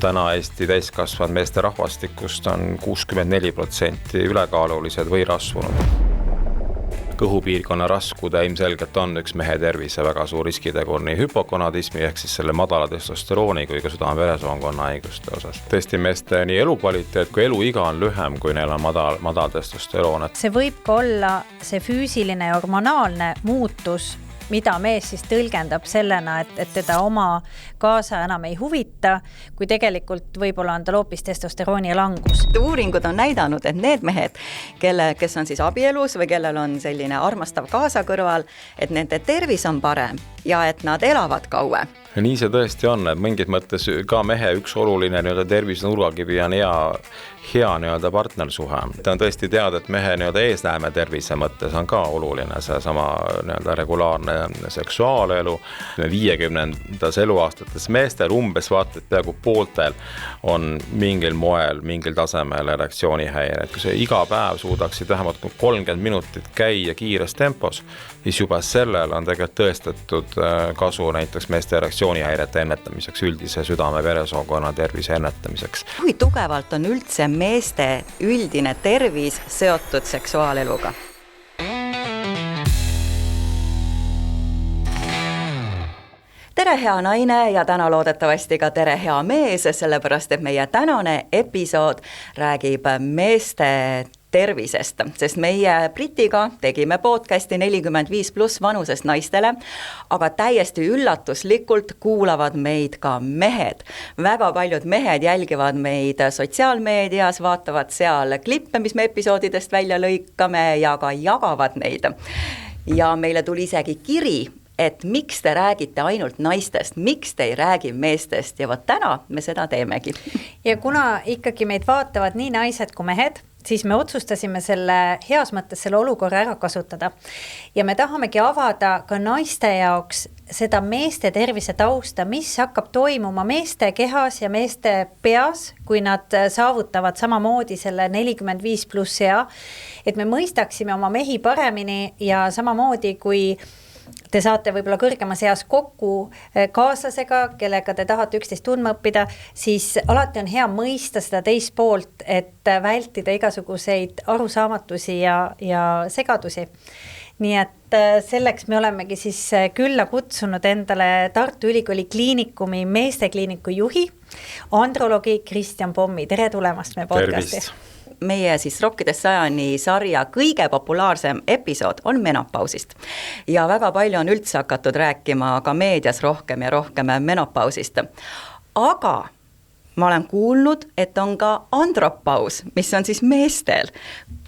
Täna Eesti täiskasvanud meeste rahvastikust on 64% ülekaalulised või rasvunud. Kõhupiirkonna raskude ilmselgelt on üks mehe tervise väga suur riskitegur nii hüpogonadismi ehk siis selle madala testosterooni kui ka südame-veresoonkonna haiguste osas. Tõesti meeste nii elukvaliteet kui eluiga on lühem, kui neil on madal testosteroon. See võib ka olla see füüsiline ja hormonaalne muutus, mida mees siis tõlgendab sellena, et teda oma kaasa enam ei huvita, kui tegelikult võib-olla on tal hoopis testosterooni langus. Uuringud on näidanud, et need mehed, kes on siis abielus või kellel on selline armastav kaasa kõrval, et nende tervis on parem ja et nad elavad kaue. Ja nii see tõesti on, et mingid mõttes ka mehe üks oluline tervise nurgakivi on hea partnersuhe. Ta on tõesti teada, et mehe eesnäeme tervise mõttes on ka oluline see sama regulaarne seksuaalelu. 50. eluaastates meestel umbes vaata, et peaaegu pooltel on mingil moel, mingil tasemel erektsioonihäire. Kui see iga päev suudaksid vähemalt 30 minutit käia kiires tempos, siis juba sellel on tegelikult tõestatud kasu näiteks meeste erektsioonihäirete ennetamiseks, üldise südame-veresoonkonna tervise ennetamiseks. Kui tugevalt on üldse meeste üldine tervis seotud seksuaaleluga? Tere hea naine ja täna loodetavasti ka tere hea mees, sellepärast et meie tänane episood räägib meeste tervisest, sest meie Britiga tegime podcasti 45+ vanusest naistele, aga täiesti üllatuslikult kuulavad meid ka mehed. Väga paljud mehed jälgivad meid sotsiaalmeedias, vaatavad seal klippe, mis me episoodidest välja lõikame ja ka jagavad neid. Ja meile tuli isegi kiri, et miks te räägite ainult naistest, miks te ei räägi meestest ja täna me seda teemegi. Ja kuna ikkagi meid vaatavad nii naised kui mehed, siis me otsustasime selle heas mõttes selle olukorra ära kasutada. Ja me tahamegi avada ka naiste jaoks seda meeste tervise tausta, mis hakkab toimuma meeste kehas ja meeste peas, kui nad saavutavad samamoodi selle 45+ ea, et me mõistaksime oma mehi paremini ja samamoodi kui te saate võib-olla kõrgemas eas kokku kaaslasega, kellega te tahate üksteist tundma õppida, siis alati on hea mõista seda teist poolt, et vältida igasuguseid arusaamatusi ja segadusi. Nii et selleks me olemegi siis külla kutsunud endale Tartu Ülikooli kliinikumi meestekliiniku juhi, androloogi Kristjan Pommi. Tere tulemast meie podcasti. Tervist. Meie siis Rokkidest 100 sarja kõige populaarsem episood on menopausist. Ja väga palju on üldse hakatud rääkima ka meedias rohkem ja rohkem menopausist. Aga ma olen kuulnud, et on ka andropaus, mis on siis meestel.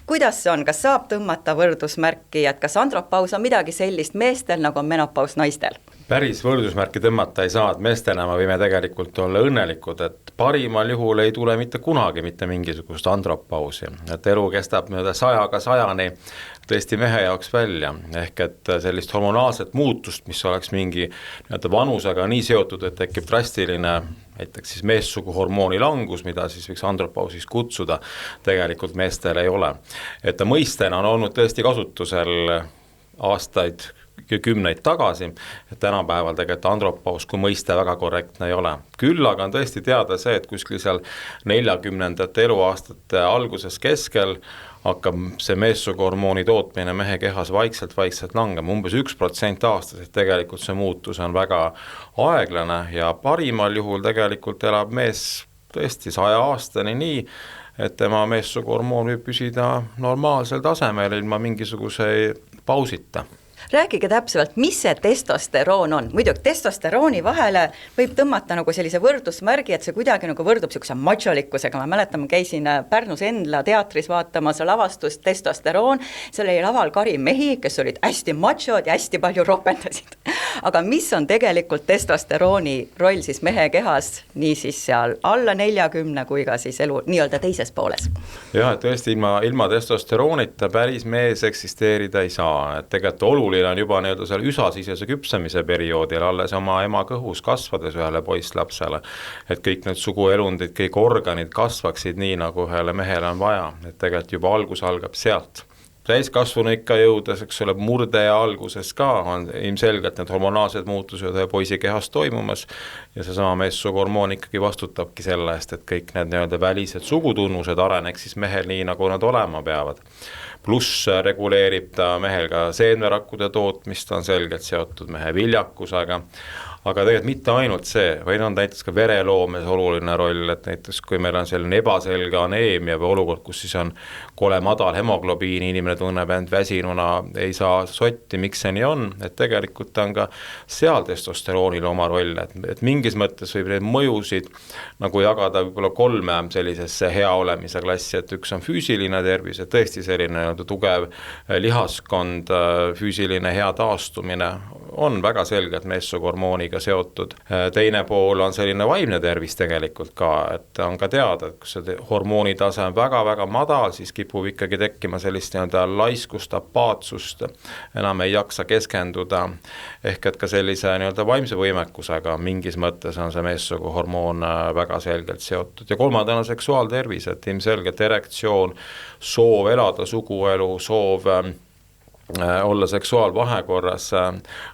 Kuidas see on? Kas saab tõmmata võrdusmärki, et kas andropaus on midagi sellist meestel, nagu on menopaus naistel? Päris võrdusmärki tõmmata ei saa, et meestena me võime tegelikult olla õnnelikud, et parimal juhul ei tule mitte kunagi mitte mingisugust andropausi. Et elu kestab 100 tõesti mehe jaoks välja. Ehk et sellist hormonaalset muutust, mis oleks mingi vanusega nii seotud, et tekib drastiline näiteks siis meessugu hormooni langus, mida siis võiks andropausis kutsuda, tegelikult meestel ei ole. Et mõistena on olnud tõesti kasutusel aastaid 10 tagasi, et tänapäeval tegelikult andropaus kui mõiste väga korrektne ei ole. Küll aga on tõesti teada see, et kuskil seal 40. eluaastate alguses keskel hakkab see meessugu hormooni tootmine mehe kehas vaikselt langema, umbes 1% aastas, et tegelikult see muutus on väga aeglane ja parimal juhul tegelikult elab mees tõesti 100 aastani nii, et tema meessugu hormoon võib püsida normaalsel tasemel ilma mingisuguse pausita. Rääkige täpselt, mis see testosteroon on. Muidugi testosterooni vahele võib tõmmata nagu sellise võrdusmärgi, et see kuidagi nagu võrdub sellise macholikkusega. Ma mäletan, ma käisin Pärnus Endla teatris vaatamas lavastust Testosteroon. Seal oli laval kari mehi, kes olid hästi machod ja hästi palju ropendasid. Aga mis on tegelikult testosterooni roll siis mehe kehas, nii siis seal alla 40 kui ka siis elu nii-öelda teises pooles? Jah, et tõesti ilma testosteroonita päris mees eksisteerida ei saa. Et tegelikult oluline on juba seal üsasisese küpsemise perioodil alles oma ema kõhus kasvades ühele poisslapsele, et kõik need suguelundid, kõik organid kasvaksid nii, nagu ühele mehele on vaja, et tegelikult juba algus algab sealt. täiskasvanu ikka jõudes, eks ole, murde ja alguses ka on ilmselgelt need hormonaalsed muutused ühe poisi kehas toimumas ja seesama meessuguhormoon ikkagi vastutabki selle eest, et kõik need nii-öelda välised sugutunnused areneks siis mehel nii, nagu nad olema peavad. Pluss reguleerib ta mehel ka seenmerakkude tootmist, on selgelt seotud mehe viljakusega, aga tegelikult mitte ainult see, vaid on näiteks ka vereloomes oluline roll, et näiteks kui meil on selline ebaselge aneemia või olukord, kus siis on kole madal hemoglobiin, inimene tunneb end väsinuna, ei saa sotti, miks see nii on, et tegelikult on ka seal testosteroonil oma roll, et mingis mõttes võib neid mõjusid nagu jagada võib-olla 3 sellisesse hea olemise klassi, et üks on füüsiline tervis, et tõesti selline tugev lihaskond, füüsiline hea taastumine on väga selgelt meessuguhormooniga seotud. Teine pool on selline vaimne tervis tegelikult ka, et on ka teada, et kui see hormoonitase on väga-väga madal, siis kipub ikkagi tekkima sellist nii-öelda laiskust, apaatsust, enam ei jaksa keskenduda, ehk et ka sellise nii-öelda vaimse võimekusega mingis mõttes on see meessuguhormoon väga selgelt seotud. Ja kolmandana seksuaaltervis, et ilmselgelt erektsioon, soov elada suguelu, soov olla seksuaalvahekorras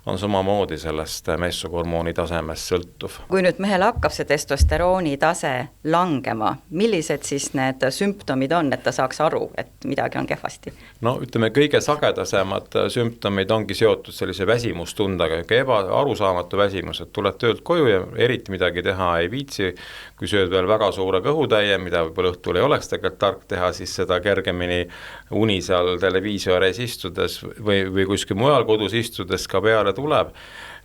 on samamoodi sellest meessuguhormooni tasemest sõltuv. Kui nüüd mehel hakkab see testosterooni tase langema, millised siis need sümptomid on, et ta saaks aru, et midagi on kehvasti? No ütleme, kõige sagedasemad sümptomid ongi seotud sellise väsimustundega, arusaamatu väsimus, et tuled töölt koju ja eriti midagi teha ei viitsi, kui sööd veel väga suure kõhutäie, mida võib-olla õhtul ei oleks tegelikult tark teha, siis seda kergemini uni seal televiisoris istudes või kuskil mujal kodus istudes ka peale tuleb,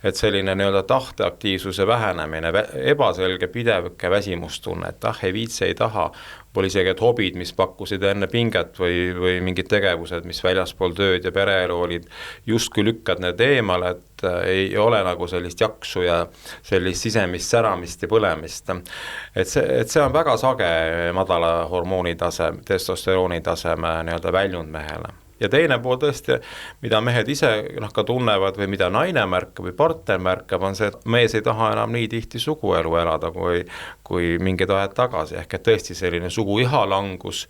et selline nii-öelda tahteaktiivsuse vähenemine, ebaselge pidevke väsimustunne, et ei viitsi, ei taha, pole isegi et hobid, mis pakkusid enne pinget või mingid tegevused, mis väljaspool tööd ja pereelu olid, justkui lükkad need eemale, et ei ole nagu sellist jaksu ja sellist sisemist säramist ja põlemist. Et see on väga sage madala hormoonitase, testosterooni taseme nii-öelda väljund mehele. Ja teine pool tõesti, mida mehed ise ka tunnevad või mida naine märkab või partner märkab, on see, et mees ei taha enam nii tihti suguelu elada kui mingid ajad tagasi. Ehk et tõesti selline suguiha langus,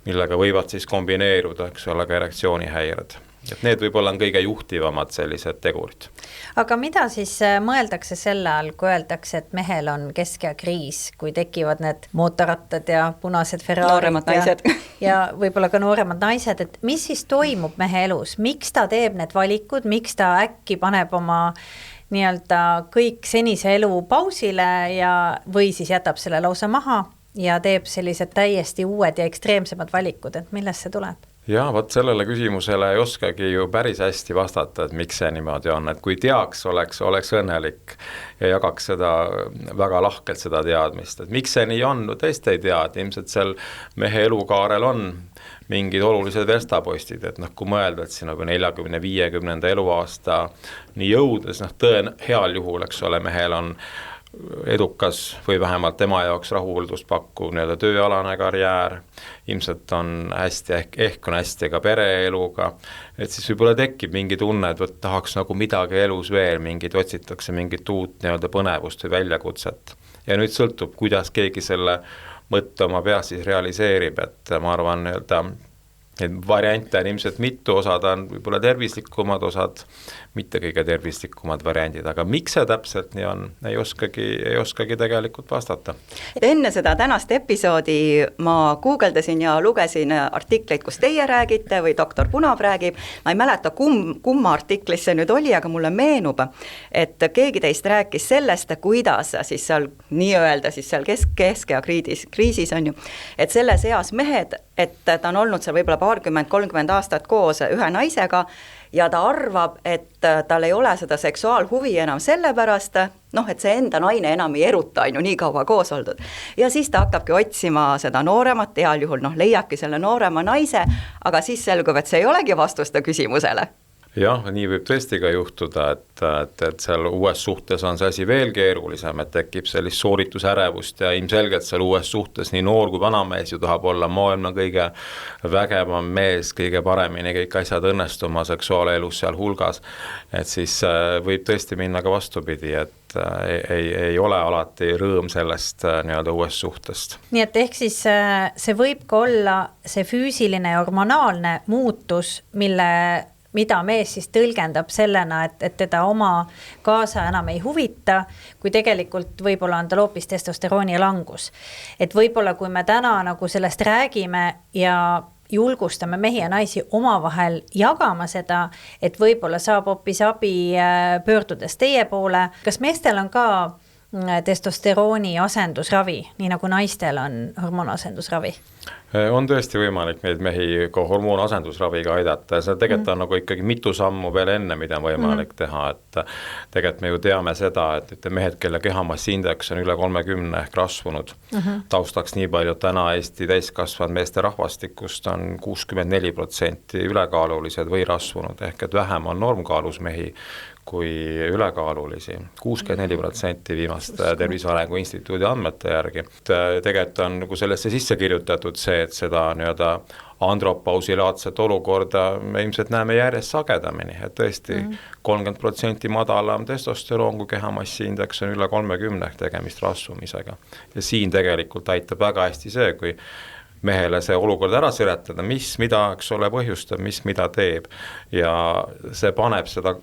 millega võivad siis kombineeruda, eks ole, ka erektsioonihäired. Et need võib-olla on kõige juhtivamad sellised tegurid. Aga mida siis mõeldakse selle all, kui öeldakse, et mehel on keskea kriis, kui tekivad need mootorrattad ja punased Ferrarid nooremad naised ja võib-olla ka nooremad naised, et mis siis toimub mehe elus, miks ta teeb need valikud, miks ta äkki paneb oma nii-öelda kõik senise elu pausile või siis jätab selle lausa maha ja teeb sellised täiesti uued ja ekstreemsemad valikud, et millest see tuleb? Ja võt sellele küsimusele ei oskagi ju päris hästi vastata, et miks see niimoodi on, et kui teaks, oleks õnnelik ja jagaks seda väga lahkelt seda teadmist, et miks see nii on, no tõesti ei tea, et ilmselt seal mehe elukaarel on mingid olulised verstapostid, et kui mõelda, et siin 40-50 eluaasta nii jõudes, heal juhul, eks ole, mehel on edukas või vähemalt tema jaoks rahuldust pakkuv nii-öelda tööalane karjäär, ilmselt on hästi, ehk on hästi ka pereeluga, et siis võib-olla tekib mingi tunne, et tahaks nagu midagi elus veel, otsitakse mingit uut nii-öelda põnevust või väljakutset. Ja nüüd sõltub, kuidas keegi selle mõtte oma peas siis realiseerib, et ma arvan, et variante on ilmselt mitu, osad on võib-olla tervislikumad, osad mitte kõige tervislikumad variandid, aga miks see täpselt nii on, ei oskagi tegelikult vastata. Enne seda tänast episoodi ma guugeldasin ja lugesin artikleid, kus teie räägite või doktor Punav räägib, ma ei mäleta kumma artiklis see nüüd oli, aga mulle meenub, et keegi teist rääkis sellest, kuidas siis seal nii-öelda siis seal keskea kriisis on ju, et selles eas mehed, et ta on olnud seal võib-olla 20-30 aastat koos ühe naisega ja ta arvab, et tal ei ole seda seksuaalhuvi enam sellepärast, et see enda naine enam ei eruta, on ju nii kaua koos oldud. Ja siis ta hakkabki otsima seda nooremat, heal juhul leiabki selle noorema naise, aga siis selgub, et see ei olegi vastusta küsimusele. jah, nii võib tõesti ka juhtuda, et seal uues suhtes on see asi veel keerulisem, et tekib sellist sooritusärevust ja ilmselgelt seal uues suhtes nii noor kui vanamees ju tahab olla maailma kõige vägevam mees, kõige paremini kõik asjad õnnestuma seksuaalelus seal hulgas, et siis võib tõesti minna ka vastupidi, et ei ole alati rõõm sellest nii-öelda uuest suhtest. Nii et ehk siis see võib ka olla see füüsiline ja hormonaalne muutus, mida mees siis tõlgendab sellena, et teda oma kaasa enam ei huvita, kui tegelikult võib-olla on tal hoopis testosterooni langus. Et võib-olla kui me täna nagu sellest räägime ja julgustame mehi ja naisi omavahel jagama seda, et võib-olla saab hoopis abi pöördudes teie poole. Kas meestel on ka testosterooni asendusravi, nii nagu naistel on hormoonasendusravi? On tõesti võimalik neid mehi ka hormoonasendusraviga aidata ja see tegelikult on nagu ikkagi mitu sammu veel enne, mida on võimalik teha, et tegelikult me ju teame seda, et mehed, kelle kehamassiindeks on üle 30 ehk rasvunud, taustaks nii palju, et täna Eesti täiskasvanud meeste rahvastikust on 64% ülekaalulised või rasvunud, ehk et vähem on normkaalus mehi kui ülekaalulisi, 64% viimast Tervise Arengu Instituudi andmete järgi. Tegelikult on nagu sellesse sisse kirjutatud see, et seda nii-öelda andropausilaadset olukorda me ilmselt näeme järjest sagedamini, et tõesti 30% madalam testosteroon, kui kehamassiindeks on üle 30 tegemist rasvumisega. Ja siin tegelikult aitab väga hästi see, kui mehele see olukord ära seletada, mida, eks ole, põhjustab, mida teeb ja see paneb seda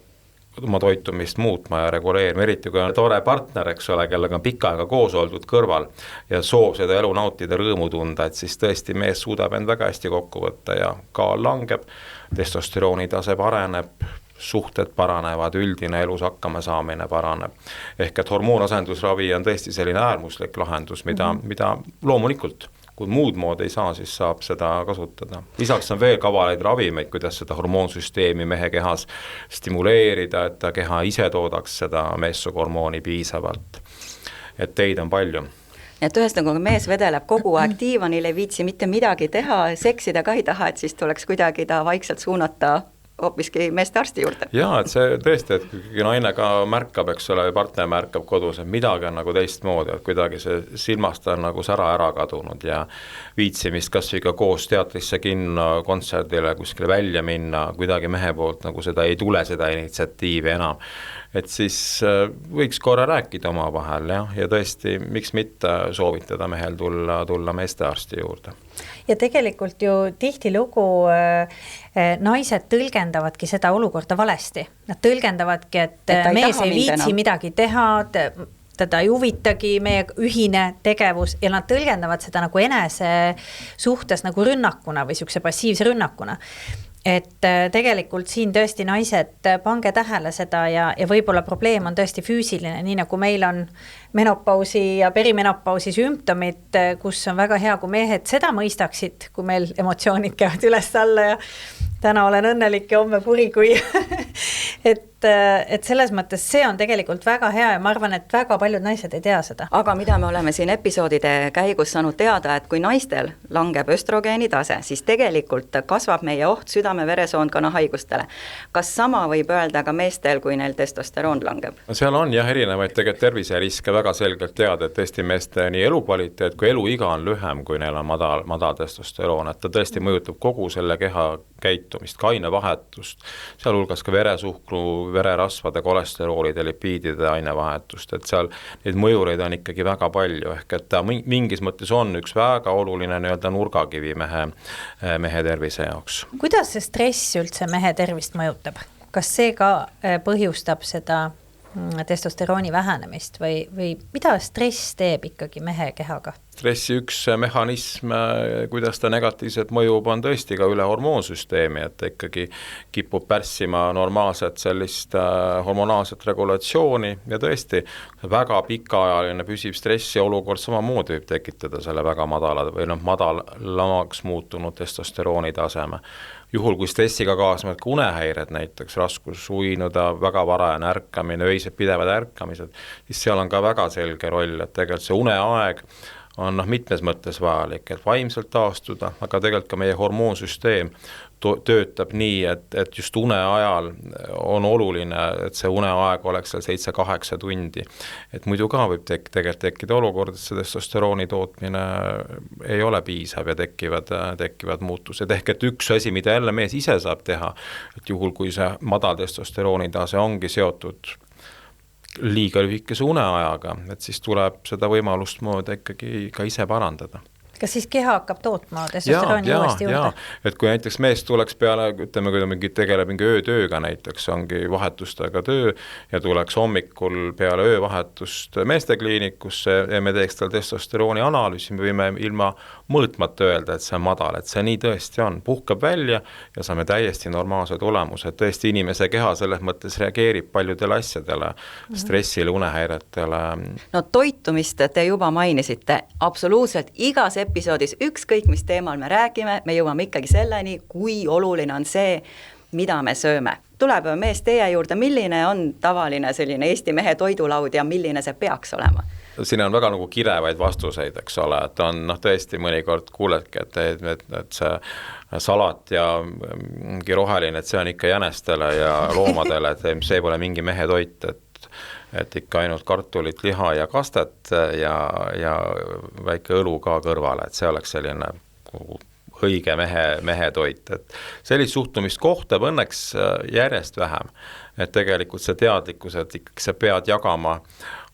oma toitumist muutma ja reguleerima, eriti kui on tore partner, eks ole, kellega on pikka aega koos oldud kõrval ja soov seda elu nautida, rõõmu tunda, et siis tõesti mees suudab end väga hästi kokku võtta ja kaal langeb, testosterooni tase paraneb, suhted paranevad, üldine elus hakkama saamine paraneb. Ehk et hormoonasendusravi on tõesti selline äärmuslik lahendus, mida loomulikult kui muud mood ei saa, siis saab seda kasutada. Lisaks on veel kavaleid ravimeid, kuidas seda hormoonsüsteemi mehe kehas stimuleerida, et ta keha ise toodaks seda meessoohormooni piisavalt. Et teid on palju. Et ühest nagu mees vedeleb kogu aeg diivanil, ei viitsi mitte midagi teha, seksida ka ei taha, et siis tuleks kuidagi ta vaikselt suunata hoopiski meeste arsti juurde. Jaa, et see tõesti, et kui naine ka märkab, eks ole, partner märkab kodus, et midagi on nagu teistmoodi, et kuidagi see silmast on nagu sära ära kadunud ja viitsimist kas või ka koos teatrisse, kinno, kontserdile, kuskile välja minna, kuidagi mehe poolt nagu seda ei tule, seda initsiatiivi enam. Et siis võiks korra rääkida oma vahel ja tõesti, miks mitte soovitada mehel tulla meestearsti juurde. Ja tegelikult ju tihtilugu naised tõlgendavadki seda olukorda valesti. Nad tõlgendavadki, et mees ei viitsi midagi teha, teda ei huvitagi meie ühine tegevus ja nad tõlgendavad seda nagu enese suhtes nagu rünnakuna või siukse passiivse rünnakuna. Et tegelikult siin tõesti naised pange tähele seda ja võib-olla probleem on tõesti füüsiline, nii nagu meil on menopausi ja perimenopausi sümptomid, kus on väga hea, kui mehed seda mõistaksid, kui meil emotsioonid käivad üles alla ja täna olen õnnelik ja homme kuri, kui et selles mõttes see on tegelikult väga hea ja ma arvan, et väga paljud naised ei tea seda. Aga mida me oleme siin episoodide käigus saanud teada, et kui naistel langeb östrogeeni tase, siis tegelikult kasvab meie oht südame-veresoonkonna haigustele. Kas sama võib öelda ka meestel, kui neil testosteroon langeb? Seal on jah erinevaid tegelikult terviseriske väga selgelt teada, et tõesti meeste nii elukvaliteet kui eluiga on lühem, kui neil on madal testosteroon, et ta tõesti mõjutab kogu selle keha käitumist, ainevahetust, sealhulgas ka veresuhkru, vererasvade, kolesteroolide, lipiidide ainevahetust, et seal neid mõjureid on ikkagi väga palju, ehk et ta mingis mõttes on üks väga oluline nii-öelda nurgakivi mehe tervise jaoks. Kuidas see stress üldse mehe tervist mõjutab? Kas see ka põhjustab seda testosterooni vähenemist või mida stress teeb ikkagi mehe kehaga? Stressi üks mehhanism, kuidas ta negatiivselt mõjub, on tõesti ka üle hormoonsüsteemi, et ikkagi kipub pärssima normaalset sellist hormonaalset regulatsiooni ja tõesti väga pikaajaline püsiv stressi olukord samamoodi võib tekitada selle väga madalamaks muutunud testosterooni taseme. Juhul, kui stressiga kaasnevad ka unehäired näiteks, raskus uinuda, väga varajane ärkamine, öised pidevad ärkamised, siis seal on ka väga selge roll, et tegelikult see uneaeg on mitmes mõttes vajalik, et vaimselt taastuda, aga tegelikult ka meie hormoonsüsteem töötab nii, et just une ajal on oluline, et see uneaeg oleks seal 7-8 tundi. Et muidu ka võib tegelikult tekkida olukord, et see testosterooni tootmine ei ole piisav ja tekivad muutused. Ehk et üks asi, mida jälle mees ise saab teha, et juhul kui see madal testosterooni tase ongi seotud liiga lühikese uneajaga, et siis tuleb seda võimalust moodi ikkagi ka ise parandada. Kas siis keha hakkab tootma testosterooni uuesti juurde? Et kui näiteks mees tuleks peale, ütleme, kui ta tegeleb mingi öötööga näiteks, ongi vahetustega töö ja tuleks hommikul peale öövahetust meestekliinikusse ja me teeks tal testosterooni analüüsi, me võime ilma mõõtmata öelda, et see on madal, et see nii tõesti on. Puhkab välja ja saame täiesti normaalse tulemuse, et tõesti inimese keha selles mõttes reageerib paljudele asjadele, stressile, unehäiretele. No toitumist te juba mainisite, absoluutselt igas episoodis, ükskõik mis teemal me räägime, me jõuame ikkagi selleni, kui oluline on see, mida me sööme. Tuleb mees teie juurde, milline on tavaline selline Eesti mehe toidulaud ja milline see peaks olema? Siin on väga nagu kirevaid vastuseid, eks ole, et on tõesti mõnikord kuuledki, et see salat ja mingi roheline, et see on ikka jänestele ja loomadele, et see pole mingi mehe toit, et ikka ainult kartulit, liha ja kastet ja väike õlu ka kõrvale, et see oleks selline õige mehe toit. Et sellist suhtumist kohtab õnneks järjest vähem, et tegelikult see teadlikkus, et ikkagi sa pead jagama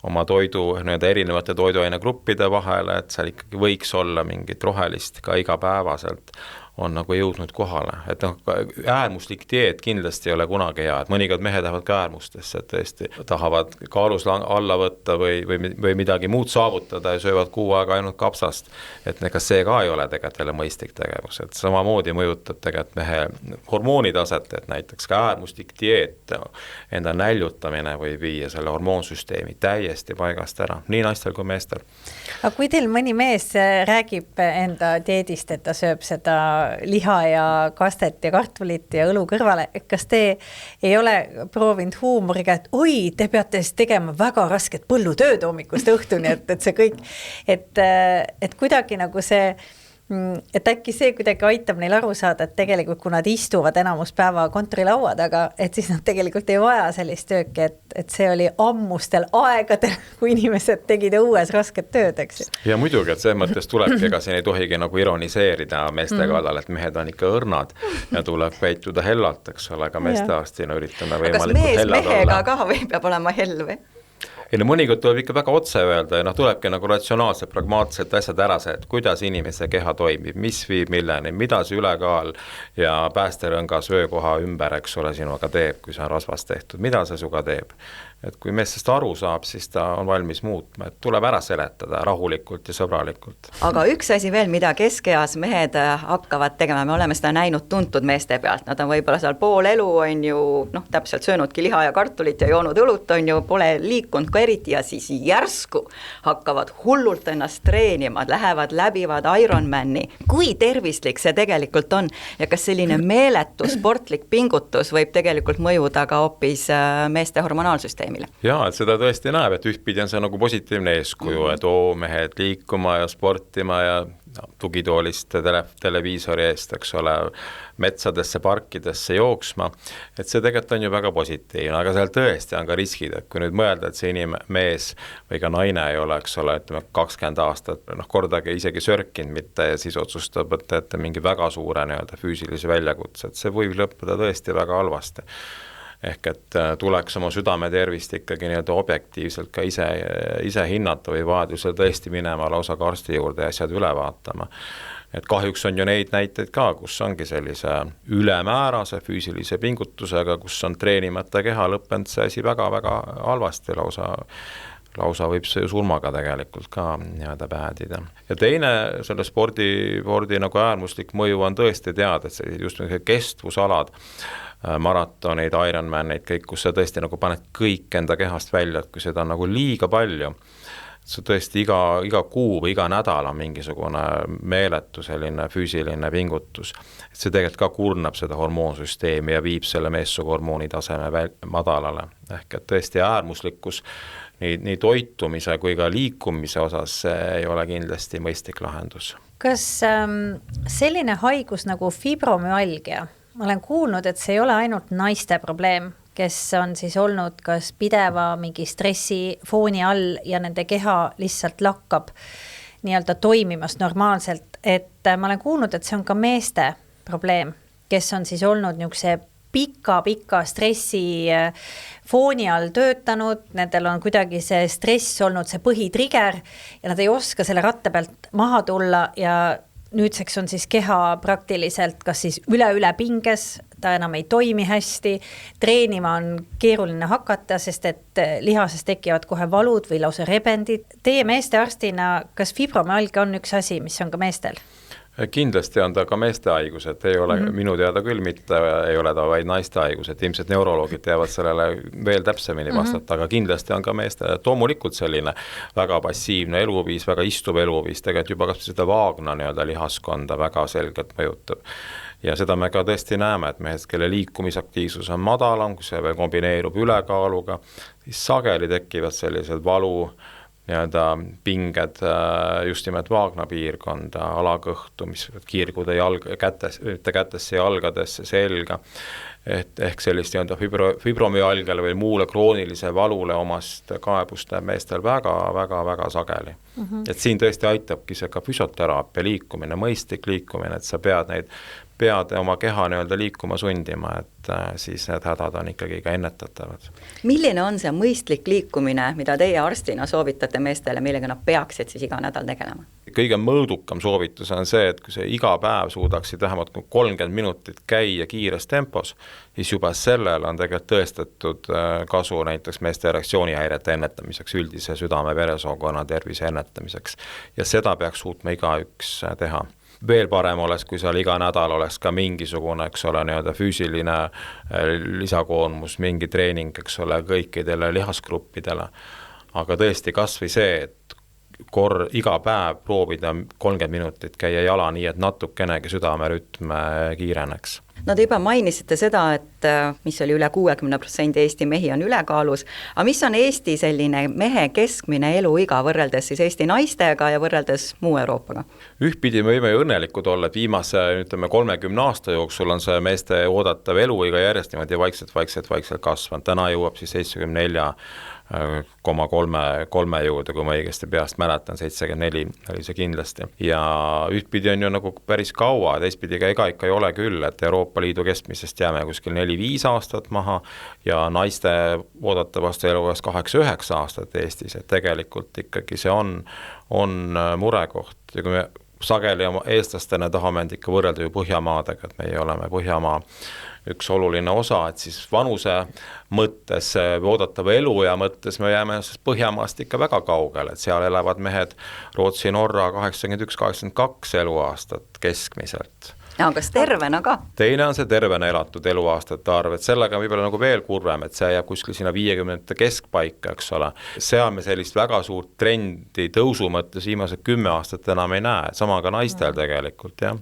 oma toidu erinevate toiduainegruppide vahele, et seal ikkagi võiks olla mingit rohelist ka igapäevaselt, on nagu jõudnud kohale. Et äärmuslik dieet kindlasti ei ole kunagi hea, et mõnikord mehed lähevad ka äärmustesse, et tõesti tahavad kaalus alla võtta või midagi muud saavutada ja söövad kuu aega ainult kapsast. Et ega see ka ei ole tegelikult jälle mõistlik tegevus, et samamoodi mõjutab tegelikult mehe hormoonitaset, et näiteks ka äärmuslik dieet, enda näljutamine või viia selle hormoonsüsteemi täiesti paigast ära, nii naistel kui meestel. Aga kui teil mõni mees räägib enda dieedist, et ta sööb seda liha ja kastet ja kartulit ja õlu kõrvale, kas te ei ole proovinud huumoriga, et oi, te peate siis tegema väga rasket põllutööd hommikust õhtuni, et see kõik, et kuidagi nagu see, et äkki see kuidagi aitab neil aru saada, et tegelikult kui nad istuvad enamus päeva kontorilaua taga, et siis nad tegelikult ei vaja sellist tööki, et see oli ammustel aegadel, kui inimesed tegid õues rasket tööd, eks. Ja muidugi, et selles mõttes tulebki, ega siin ei tohigi nagu ironiseerida meeste kallal, et mehed on ikka õrnad ja tuleb peituda hellalt, eks ole, aga meeste aastina üritame võimalikult hellad olla. Kas mees mehega ka või peab olema hell või? Ei no mõnikord tuleb ikka väga otse öelda ja tulebki nagu ratsionaalselt, pragmaatselt asjad ära see, et kuidas inimese keha toimib, mis viib milleni, mida see ülekaal ja päästerõngas vöökoha ümber, eks ole, sinuga teeb, kui see on rasvast tehtud, mida see suga teeb. Et kui mees sest aru saab, siis ta on valmis muutma, et tuleb ära seletada rahulikult ja sõbralikult. Aga üks asi veel, mida keskeas mehed hakkavad tegema, me oleme seda näinud tuntud meeste pealt, nad on võib-olla seal pool elu on ju, täpselt söönudki liha ja kartulit ja joonud õlut on ju, pole liikunud ka eriti ja siis järsku hakkavad hullult ennast treenima, lähevad, läbivad Ironmani. Kui tervislik see tegelikult on ja kas selline meeletu sportlik pingutus võib tegelikult mõjuda ka hoopis meeste hormonaalsüsteemi? Jaa, et seda tõesti näeb, et ühtpidi on see nagu positiivne eeskuju, et mehed liikuma ja sportima ja tugitoolist televiisori eest, eks ole, metsadesse, parkidesse jooksma, et see tegelikult on ju väga positiivne, aga seal tõesti on ka riskid, et kui nüüd mõelda, et see mees või ka naine ei ole, eks ole, 20 aastat, kordagi isegi sörkinud mitte ja siis otsustab, et mingi väga suure füüsilise väljakutse, et see võib lõppeda tõesti väga halvasti. Ehk et tuleks oma südametervist ikkagi objektiivselt ka ise hinnata või vajadusel tõesti minema lausa ka arsti juurde ja asjad üle vaatama. Et kahjuks on ju neid näiteid ka, kus ongi sellise ülemäärase füüsilise pingutusega, kus on treenimata keha lõppenud see asi väga-väga halvasti, lausa võib see surmaga tegelikult ka päädida. Ja teine selle spordi nagu äärmuslik mõju on tõesti teada, et see just kestvusalad, maratonid, Ironmanid, kõik, kus sa tõesti nagu paned kõik enda kehast välja, et kui seda on nagu liiga palju, see tõesti iga kuu või iga nädal on mingisugune meeletu selline füüsiline pingutus. Et see tegelikult ka kurnab seda hormoonsüsteemi ja viib selle meessuguhormooni taseme madalale. Ehk et tõesti äärmuslikkus nii toitumise kui ka liikumise osas ei ole kindlasti mõistlik lahendus. Kas selline haigus nagu fibromüalgia, ma olen kuulnud, et see ei ole ainult naiste probleem, kes on siis olnud kas pideva mingi stressi fooni all ja nende keha lihtsalt lakkab nii-öelda toimimast normaalselt, et ma olen kuulnud, et see on ka meeste probleem, kes on siis olnud niisuguse pika stressi fooni all töötanud, nendel on kuidagi see stress olnud see põhitrigger ja nad ei oska selle ratta pealt maha tulla ja nüüdseks on siis keha praktiliselt kas siis üle pinges, ta enam ei toimi hästi, treenima on keeruline hakata, sest et lihases tekivad kohe valud või lausa rebendid. Teie meestearstina, kas fibromüalgia on üks asi, mis on ka meestel? Kindlasti on ta ka meeste haigus, et ei ole minu teada küll mitte, ei ole ta vaid naiste haigus, et ilmselt neuroloogid teavad sellele veel täpsemini vastata, aga kindlasti on ka meeste, et loomulikult selline väga passiivne eluviis, väga istuv eluviis, tegelikult juba kas seda vaagna nii-öelda lihaskonda väga selgelt mõjutab. Ja seda me ka tõesti näeme, et mehed, kelle liikumisaktiivsus on madalam, kui see veel kombineerub ülekaaluga, siis sageli tekivad sellised valu nii-öelda pinged just nimelt vaagna piirkonda, alakõhtu, mis kiirguda kätesse ja jalgadesse, selga, ehk sellist nii-öelda fibromüalgiale või muule kroonilise valule omast kaebust meestel väga sageli. Et siin tõesti aitabki see ka füsioteraapia liikumine, mõistlik liikumine, et sa pead oma keha nii-öelda liikuma sundima, et siis need hädad on ikkagi ka ennetatavad. Milline on see mõistlik liikumine, mida teie arstina soovitate meestele, millega nad peaksid siis iga nädal tegelema? Kõige mõõdukam soovitus on see, et kui see iga päev suudaksid vähemalt 30 minutit käia kiires tempos, siis juba sellel on tegelikult tõestatud kasu näiteks meeste erektsioonihäirete ennetamiseks, üldise südame-veresoonkonna tervise ennetamiseks. Ja seda peaks suutma igaüks teha. Veel parem oleks, kui seal iga nädal oleks ka mingisugune, eks ole, nii-öelda füüsiline lisakoormus, mingi treening, eks ole, kõikidele lihasgruppidele. Aga tõesti kas või see, et iga päev proovida 30 minutit käia jala nii, et natukenegi südamerütm kiireneks. No te juba mainisite seda, et mis oli üle 60% Eesti mehi on ülekaalus, aga mis on Eesti selline mehe keskmine eluiga võrreldes siis Eesti naistega ja võrreldes muu Euroopaga? Ühtpidi me võime ju õnnelikud olla, et viimase 30 aasta jooksul on see meeste oodatav eluiga järjest niimoodi vaikselt kasvanud. Täna jõuab siis 74,3 juurde, kui ma õigesti peast mäletan, 74 oli see kindlasti. Ja ühtpidi on ju nagu päris kaua, teistpidi ega ikka ei ole küll, et Euroopa Liidu keskmisest jääme kuskil 4-5 aastat maha ja naiste oodatavast eluajast 8-9 aastat Eestis, et tegelikult ikkagi see on murekoht. Ja kui me sageli oma eestlastena tahame ikka võrrelda ju Põhjamaadega, et meie oleme Põhjamaa üks oluline osa, et siis vanuse mõttes, oodatava eluea mõttes me jääme Põhjamaast ikka väga kaugele, et seal elavad mehed Rootsi, Norra 81-82 eluaastat keskmiselt. Ja kas tervena ka? Teine on see tervena elatud eluaastate arv, et sellega võib-olla nagu veel kurvem, et see jääb kuskil sinna 50 keskpaika, eks ole. Seal me sellist väga suurt trendi tõusu mõttes viimased 10 aastat enam ei näe, sama ka naistel tegelikult, jah.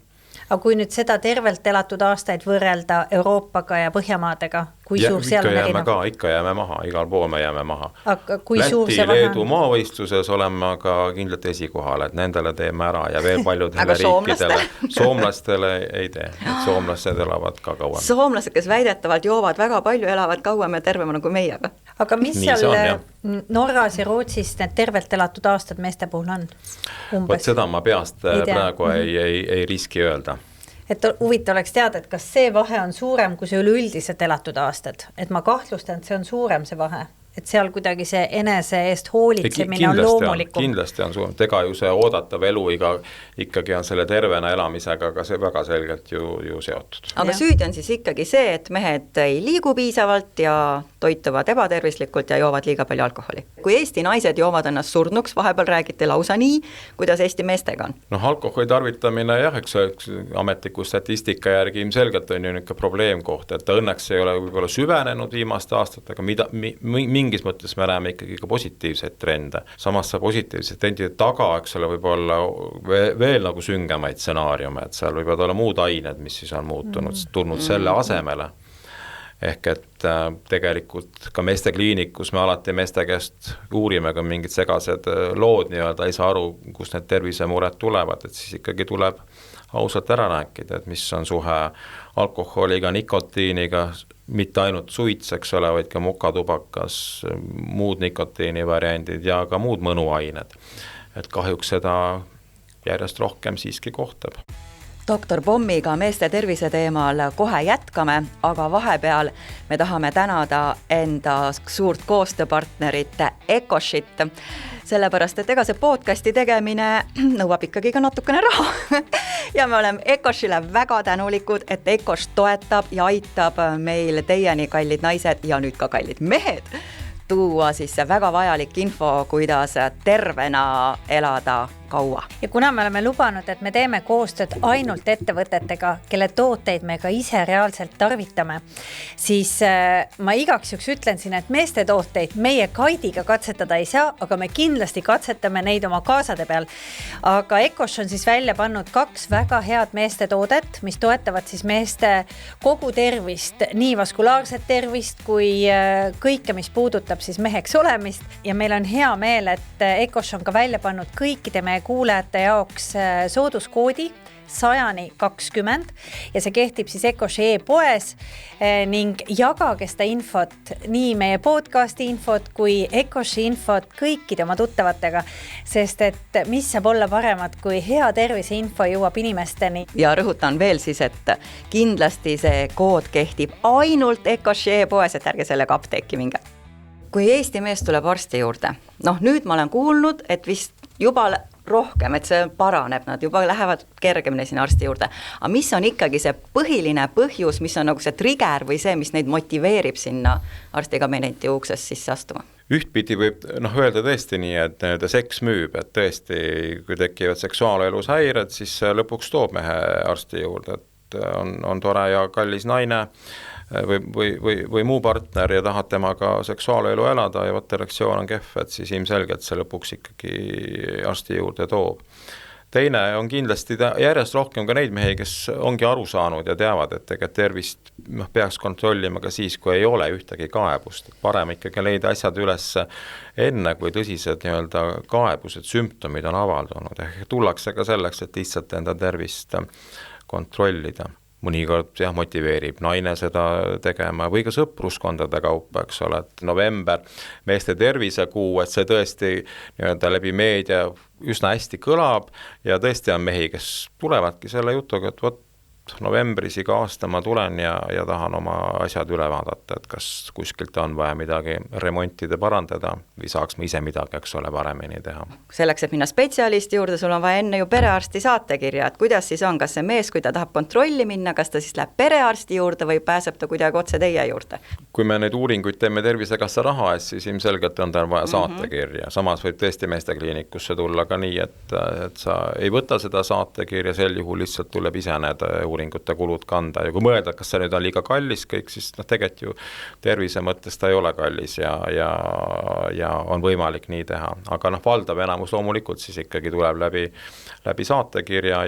Aga kui nüüd seda tervelt elatud aastaid võrrelda Euroopaga ja Põhjamaadega, kui suur seal on erinev? Ikka jääme maha, igal pool me jääme maha. Aga kui suur see Läti, Leedu maavõistluses oleme ka kindlalt esikohal, et nendele teeme ära ja veel paljudele riikidele. Soomlastele ei tee, et soomlased elavad ka kauem. Soomlased, kes väidetavalt joovad väga palju, elavad kauem ja tervemana kui meiega. Aga mis nii seal Norras ja Rootsis need tervelt elatud aastad meeste puhul on? Võt seda ma peast praegu ei riski öelda. Et huvitav oleks teada, et kas see vahe on suurem kui see üleüldiselt elatud aastad, et ma kahtlustan, et see on suurem see vahe, et seal kuidagi see enese eest hoolitsemine on loomulikum. Kindlasti on suurem, ega ju see oodatav eluiga ikkagi on selle tervena elamisega ka see väga selgelt ju seotud. Aga süüdi on siis ikkagi see, et mehed ei liigu piisavalt ja toituvad ebatervislikult ja joovad liiga palju alkoholi. Kui Eesti naised joovad ennast surnuks, vahepeal räägiti lausa nii, kuidas Eesti meestega on? No alkoholi tarvitamine jah, eks ametliku statistika järgi ilmselgelt on ju ikka probleemkoht, et õnneks ei ole võib-olla süvenenud viimaste aastatega, mingis mõttes me näeme ikkagi ka positiivseid trende. Samas see positiivseid trendide taga, eks ole, võib olla veel nagu süngemaid stsenaariume, et seal võivad olla muud ained, mis siis on muutunud, tulnud selle asemele. Ehk et tegelikult ka meestekliinikus me alati meeste käest uurime, kui mingid segased lood nii-öelda ei saa aru, kus need tervisemured tulevad, et siis ikkagi tuleb ausalt ära rääkida, et mis on suhe alkoholiga, nikotiiniga, mitte ainult suits, eks ole, vaid ka mokatubakas, muud nikotiini variandid ja ka muud mõnuained. Et kahjuks seda järjest rohkem siiski kohtab. Doktor Pommiga meeste tervise teemal kohe jätkame, aga vahepeal me tahame tänada enda suurt koostööpartnerit EcoShit, sellepärast, et ega see podcasti tegemine nõuab ikkagi ka natukene raha. Ja me oleme EcoShile väga tänulikud, et EcoSh toetab ja aitab meil teieni, kallid naised ja nüüd ka kallid mehed, tuua siis väga vajalik info, kuidas tervena elada kaua. Ja kuna me oleme lubanud, et me teeme koostööd ainult ettevõtetega, kelle tooteid me ka ise reaalselt tarvitame, siis ma igaks juks ütlen siin, et meeste tooteid meie Kaidiga katsetada ei saa, aga me kindlasti katsetame neid oma kaasade peal. Aga EcoSh on siis välja pannud 2 väga head meeste toodet, mis toetavad siis meeste kogu tervist, nii vaskulaarset tervist kui kõike, mis puudutab siis meheks olemist. Ja meil on hea meel, et EcoSh on ka välja pannud kõikide meie kuulajate jaoks sooduskoodi 100-20 ja see kehtib siis EcoShi e-poes ning jagage seda infot, nii meie podcasti infot kui EcoShi infot kõikide oma tuttavatega, sest et mis saab olla paremat, kui hea tervise info jõuab inimesteni. Ja rõhutan veel siis, et kindlasti see kood kehtib ainult EcoShi e-poes, et ärge sellega apteeki minge. Kui Eesti mees tuleb arsti juurde, nüüd ma olen kuulnud, et vist juba rohkem, et see paraneb, nad juba lähevad kergemini sinna arsti juurde. Aga mis on ikkagi see põhiline põhjus, mis on nagu see trigger või see, mis neid motiveerib sinna arstikabineti uksest sisse astuma? Ühtpidi võib öelda tõesti nii, et seks müüb, et tõesti, kui tekivad seksuaalelus häired, siis lõpuks toob mehe arsti juurde, et on tore ja kallis naine või muu partner ja tahad temaga seksuaalelu elada ja võtta erektsioon on kehv, et siis ilmselgelt see lõpuks ikkagi arsti juurde toob. Teine on kindlasti järjest rohkem ka neid mehi, kes ongi aru saanud ja teavad, et tervist peaks kontrollima ka siis, kui ei ole ühtegi kaebust. Parem ikkagi leida asjad üles enne, kui tõsised kaebused, sümptomid on avaldunud. Tullakse ka selleks, et lihtsalt enda tervist kontrollida. Mõnikord motiveerib naine seda tegema või ka sõpruskondade kaupa, eks ole, et november meeste tervisekuu, et see tõesti läbi meedia üsna hästi kõlab ja tõesti on mehi, kes tulevadki selle jutuga, et võt novembris iga aasta ma tulen ja tahan oma asjad üle vaadata, et kas kuskilt on vaja midagi remontida, parandada või saaks ma ise midagi, eks ole, paremini teha. Selleks, et minna spetsialisti juurde, sul on vaja enne ju perearsti saatekirja, et kuidas siis on, kas see mees, kui ta tahab kontrolli minna, kas ta siis läheb perearsti juurde või pääseb ta kuidagi otse teie juurde? Kui me neid uuringuid teeme Tervisekassa raha eest, siis ilmselgelt on tal vaja saatekirja. Samas võib tõesti meestekliinikusse tulla ka nii, et sa ei võta seda saatekirja, sel juhul lihtsalt tuleb ise need uuringute kulud kanda ja kui mõelda, kas see nüüd on liiga kallis kõik, siis tegelikult ju tervise mõttes ta ei ole kallis ja on võimalik nii teha, aga valdav enamus loomulikult siis ikkagi tuleb läbi saatekirja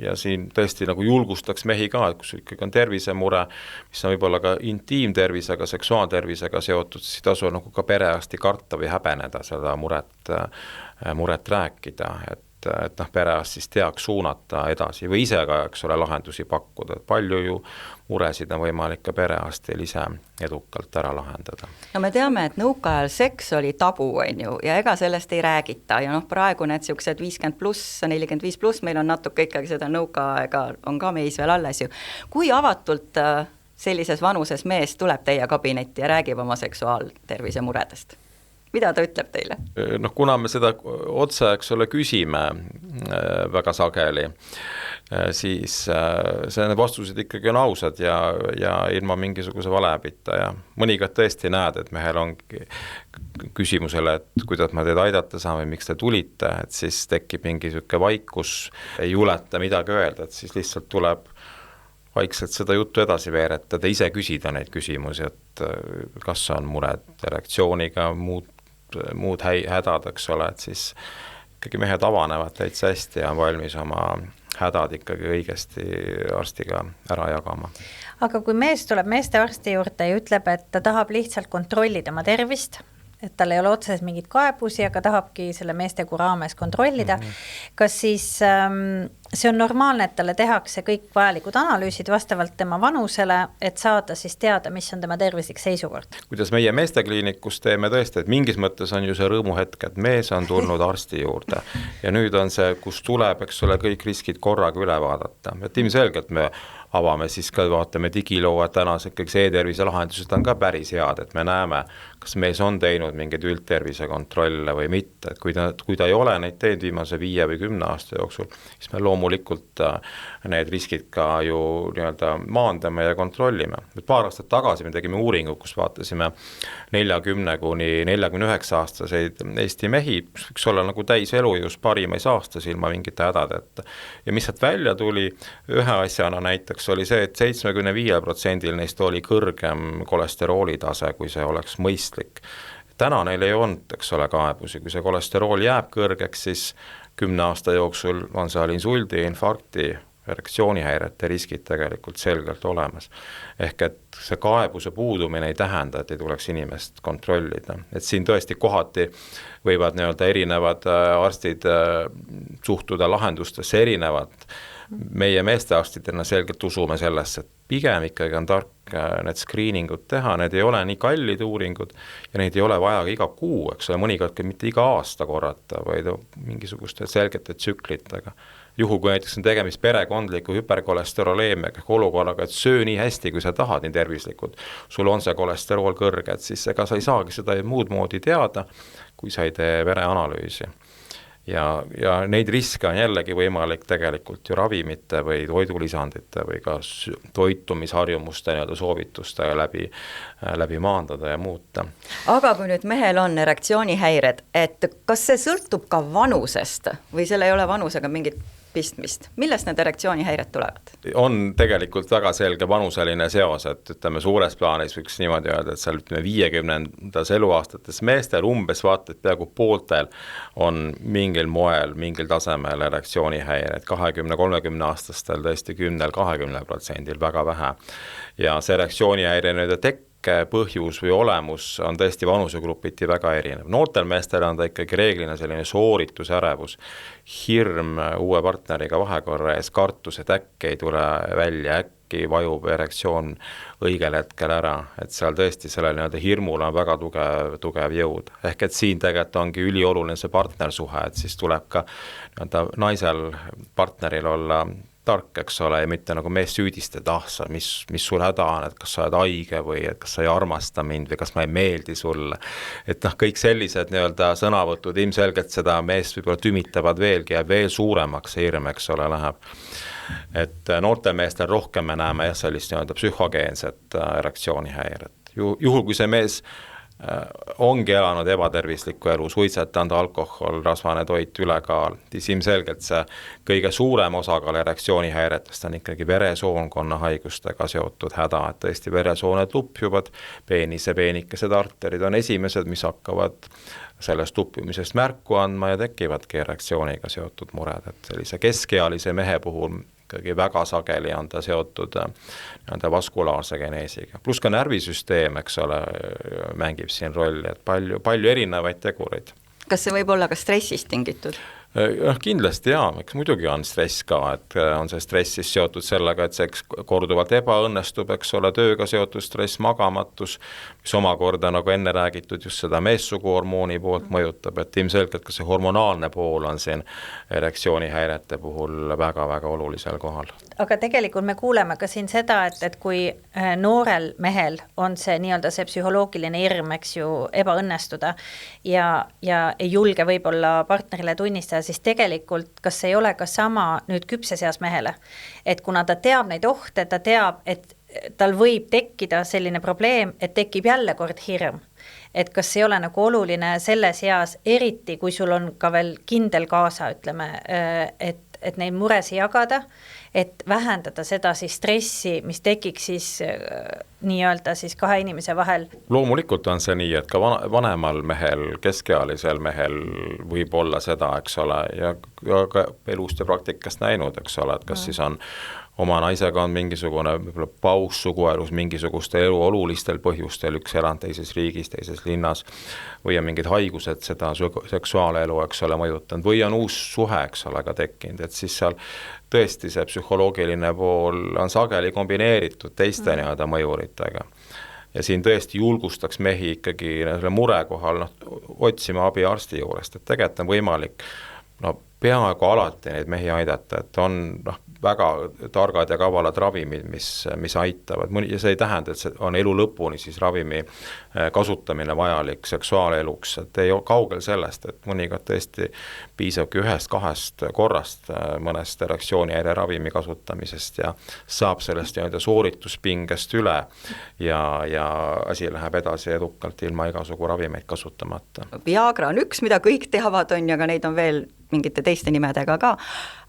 ja siin tõesti nagu julgustaks mehi ka, et kus ikkagi on tervisemure, mis on võib-olla ka intiimtervisega, seksuaaltervisega seotud, siis tasu nagu ka perearsti karta või häbeneda seda muret rääkida, et perearst siis teaks suunata edasi või ise ka, eks ole, lahendusi pakkuda. Palju ju muresid on võimalik ka perearstil ise edukalt ära lahendada. No me teame, et nõukaajal seks oli tabu, on ju, ja ega sellest ei räägita ja praegu need siuksed 50+, 45+, meil on natuke ikkagi seda nõukaaega, on ka meis veel alles ju. Kui avatult sellises vanuses mees tuleb teie kabinetti ja räägib oma seksuaaltervise muredest? Mida ta ütleb teile? Kuna me seda otse, eks ole, küsime väga sageli, siis need vastused ikkagi on ausad ja ilma mingisuguse valehäbita ja mõnikord tõesti näed, et mehel on küsimusele, et kuidas ma teid aidata saan või miks te tulite, et siis tekib mingi vaikus, ei juleta midagi öelda, et siis lihtsalt tuleb vaikselt seda juttu edasi veeretada, ise küsida neid küsimusi, et kas on mured erektsiooniga, muud hädad, eks ole, et siis ikkagi mehed avanevad täitsa hästi ja on valmis oma hädad ikkagi õigesti arstiga ära jagama. Aga kui mees tuleb meestearsti juurde ja ütleb, et ta tahab lihtsalt kontrollida oma tervist, et tal ei ole otseselt mingid kaebusi, aga tahabki selle meestekuu raames kontrollida, kas siis see on normaalne, et talle tehakse kõik vajalikud analüüsid vastavalt tema vanusele, et saada siis teada, mis on tema tervislik seisukord? Kuidas meie meestekliinikus teeme tõesti, et mingis mõttes on ju see rõõmuhetk, et mees on tulnud arsti juurde ja nüüd on see, kus tuleb, eks ole, kõik riskid korraga üle vaadata. Et ilmselgelt me avame siis ka, vaatame digiloo, et tänas ikkagi see e-tervise lahendused on ka päris head, et me näeme, kas mees on teinud mingeid üldtervise kontrolle või mitte, et kui ta ei ole neid teinud viimase 5 või 10 aasta jooksul, siis me loomulikult need riskid ka ju nii-öelda maandame ja kontrollime. Paar aastat tagasi me tegime uuringu, kus vaatasime 40 kuni 49 aastaseid Eesti mehi, võiks olla nagu täis elujõus parimais aastas ilma mingite hädadeta. Ja mis sealt välja tuli, ühe asjana näiteks oli see, et 75% neist oli kõrgem kolesterooli tase, kui see oleks mõistlik. Täna neil ei olnud, eks ole, kaebusi, kui see kolesterool jääb kõrgeks, siis 10 aasta jooksul on seal insuldi, infarkti, erektsioonihäirete riskid tegelikult selgelt olemas. Ehk et see kaebuse puudumine ei tähenda, et ei tuleks inimest kontrollida. Et siin tõesti kohati võivad nii-öelda erinevad arstid suhtuda lahendustesse erinevat. Meie meestearstidena selgelt usume sellesse, et pigem ikkagi on tark need screeningud teha, need ei ole nii kallid uuringud ja neid ei ole vaja iga kuu, eks ole, mõnikord mitte iga aasta korrata, vaid mingisuguste selgete tsüklitega. Juhul, kui näiteks on tegemist perekondliku hüperkolesteroleemiaga, olukorraga, et söö nii hästi, kui sa tahad, nii tervislikult, sul on see kolesterool kõrge, et siis ega sa ei saagi seda muud moodi teada, kui sa ei tee vereanalüüsi. Ja neid riske on jällegi võimalik tegelikult ju ravimite või toidulisandite või ka toitumisharjumuste soovituste läbi maandada ja muuta. Aga kui nüüd mehel on erektsioonihäired, et kas see sõltub ka vanusest või seal ei ole vanusega mingit pistmist? Millest need erektsioonihäired tulevad? On tegelikult väga selge vanuseline seos, et ütleme suures plaanis võiks niimoodi öelda, et seal 50. eluaastates meestel umbes vaata, et peaaegu pooltel on mingil moel, mingil tasemel erektsioonihäired, 20-30 aastastel tõesti 10-20% väga vähe. Ja see erektsioonihäire põhjus või olemus on tõesti vanusegrupiti väga erinev. Noortel meestel on ta ikkagi reeglina selline sooritusärevus, hirm uue partneriga vahekorra ees, kartus, et äkki ei tule välja, äkki vajub erektsioon õigel hetkel ära, et seal tõesti sellel hirmul on väga tugev jõud. Ehk et siin tegelikult ongi ülioluline see partnersuhe, et siis tuleb ka naisel partneril olla tark, eks ole, ja mitte nagu mees süüdistada, mis sul häda on, et kas sa oled haige või et kas sa ei armasta mind või kas ma ei meeldi sulle. Et kõik sellised sõnavõtud ilmselgelt seda meest võib-olla tümitavad veelgi ja veel suuremaks hirm, eks ole, läheb. Et noorte meestel rohkem me näeme sellist psühhogeenset erektsioonihäiret. Juhul, kui see mees ongi elanud ebatervislikku elu, suitsetanud alkohol, rasvane toit, ülekaal, siis ilmselgelt see kõige suurem osakaal erektsioonihäiretest on ikkagi veresoonkonna haigustega seotud häda, et tõesti veresooned lupjuvad, peenikesed arterid on esimesed, mis hakkavad sellest lupjumisest märku andma ja tekivadki erektsiooniga seotud mured, et sellise keskealise mehe puhul ikkagi väga sageli on ta seotud vaskulaarse geneesiga. Plus ka närvisüsteem, eks ole, mängib siin rolli, et palju erinevaid tegureid. Kas see võib olla ka stressist tingitud? Kindlasti jaa, eks muidugi on stress ka, et on see stress siis seotud sellega, et see korduvalt ebaõnnestub, eks ole, tööga seotud stress, magamatus, mis omakorda nagu enne räägitud just seda meessuguhormooni poolt mõjutab, et ilmselgelt ka see hormonaalne pool on siin erektsioonihäirete puhul väga-väga olulisel kohal. Aga tegelikult me kuuleme ka siin seda, et kui noorel mehel on see nii-öelda see psühholoogiline hirm, eks ju, ebaõnnestuda ja ei julge võib-olla partnerile tunnistada, siis tegelikult kas ei ole ka sama nüüd küpses eas mehele, et kuna ta teab neid ohte, ta teab, et tal võib tekkida selline probleem, et tekib jälle kord hirm, et kas ei ole nagu oluline selles eas, eriti kui sul on ka veel kindel kaasa, ütleme, et neid muresi jagada, et vähendada seda siis stressi, mis tekiks siis nii-öelda siis kahe inimese vahel. Loomulikult on see nii, et ka vanemal mehel, keskealisel mehel võib olla seda, eks ole, ja ka elust ja praktikast näinud, eks ole, et kas siis on oma naisega on mingisugune paus suguelus mingisugustel elu olulistel põhjustel, üks erand teises riigis, teises linnas, või on mingid haigused seda seksuaalelu, eks ole, mõjutanud, või on uus suhe, eks ole, ka tekkinud, et siis seal tõesti see psühholoogiline pool on sageli kombineeritud teiste nii-öelda mõjuritega. Ja siin tõesti julgustaks mehi ikkagi selle mure kohal otsima abi arsti juurest, et tegelikult on võimalik peaaegu alati neid mehi aidata, et on väga targad ja kavalad ravimid, mis aitavad. Ja see ei tähenda, et see on elu lõpuni siis ravimi kasutamine vajalik seksuaaleluks, et ei ole kaugel sellest, et mõnikord tõesti piisabki 1-2 korrast mõnest erektsioonihäire ravimi kasutamisest ja saab sellest soorituspingest üle ja asi läheb edasi edukalt ilma igasugu ravimeid kasutamata. Viagra on üks, mida kõik teavad on ja ka neid on veel mingite teiste nimedega ka,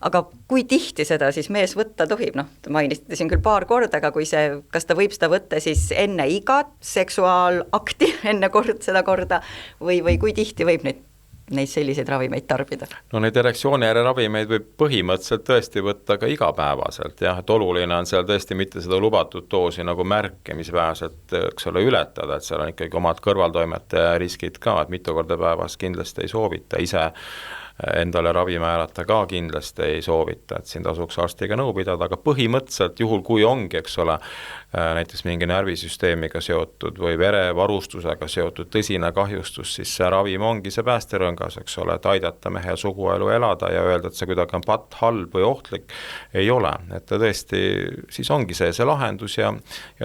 aga kui tihti seda siis mees võtta tohib, mainisite siin küll paar korda, aga kas ta võib seda võtta siis enne igat seksuaalakti, enne seda korda või kui tihti võib neid selliseid ravimeid tarbida? No neid erektsioonihäire ravimeid võib põhimõtteliselt tõesti võtta ka igapäevaselt, jah, et oluline on seal tõesti mitte seda lubatud doosi nagu märkimisväärselt, eks ole, ületada, et seal on ikkagi omad kõrvaltoimete riskid ka, et mitu korda päevas kindlasti ei soovita, ise endale ravi määrata ka kindlasti ei soovita, et siin tasuks arstiga nõu pidada, aga põhimõtteliselt juhul, kui ongi, eks ole, näiteks mingi närvisüsteemiga seotud või verevarustusega seotud tõsine kahjustus, siis see ravim ongi see päästerõngas, eks ole, et aidata mehe suguelu elada ja öelda, et see kuidagi on patt, halb või ohtlik, ei ole. Et ta tõesti, siis ongi see lahendus ja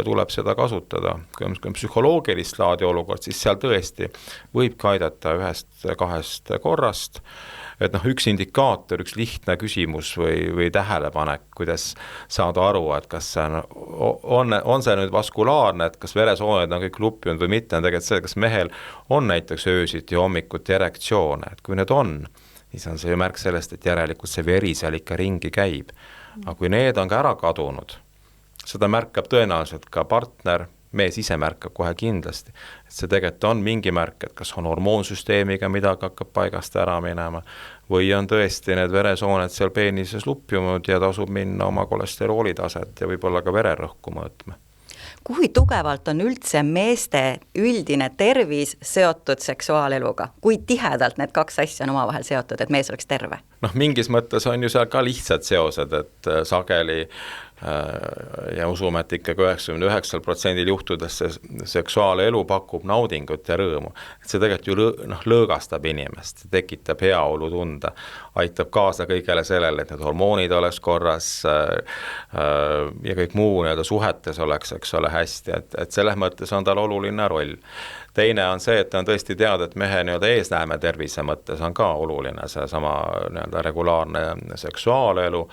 tuleb seda kasutada. Kui on psühholoogilist laadi olukord, siis seal tõesti võibki aidata 1-2 korrast, et üks indikaator, üks lihtne küsimus või tähelepanek, kuidas saada aru, et kas see on see nüüd vaskulaarne, et kas veresooned on kõik lupjunud või mitte, on tegelikult see, kas mehel on näiteks öösiti ja hommikuti erektsioone, et kui need on, siis on see ju märk sellest, et järelikult see veri seal ikka ringi käib. Aga kui need on ka ära kadunud, seda märkab tõenäoliselt ka partner, mees ise märkab kohe kindlasti, et see tegelikult on mingi märk, et kas on hormoonsüsteemiga midagi hakkab paigast ära minema või on tõesti need veresooned seal peenises lupjunud ja tasub minna oma kolesteroolitaset ja võib-olla ka vererõhku mõõtma. Kui tugevalt on üldse meeste üldine tervis seotud seksuaaleluga? Kui tihedalt need kaks asja on omavahel seotud, et mees oleks terve? Mingis mõttes on ju seal ka lihtsad seosed, et sageli ja usume, et ikkagi 99% juhtudes see seksuaalelu pakub naudingut ja rõõmu. Et see tegelikult ju lõõgastab inimest, tekitab heaolu tunda, aitab kaasa kõigele sellele, et need hormoonid oleks korras ja kõik muu suhetes oleks, eks ole, hästi, et selles mõttes on tal oluline roll. Teine on see, et on tõesti teada, et mehe eesnäeme tervise mõttes on ka oluline see sama regulaarne seksuaalelu,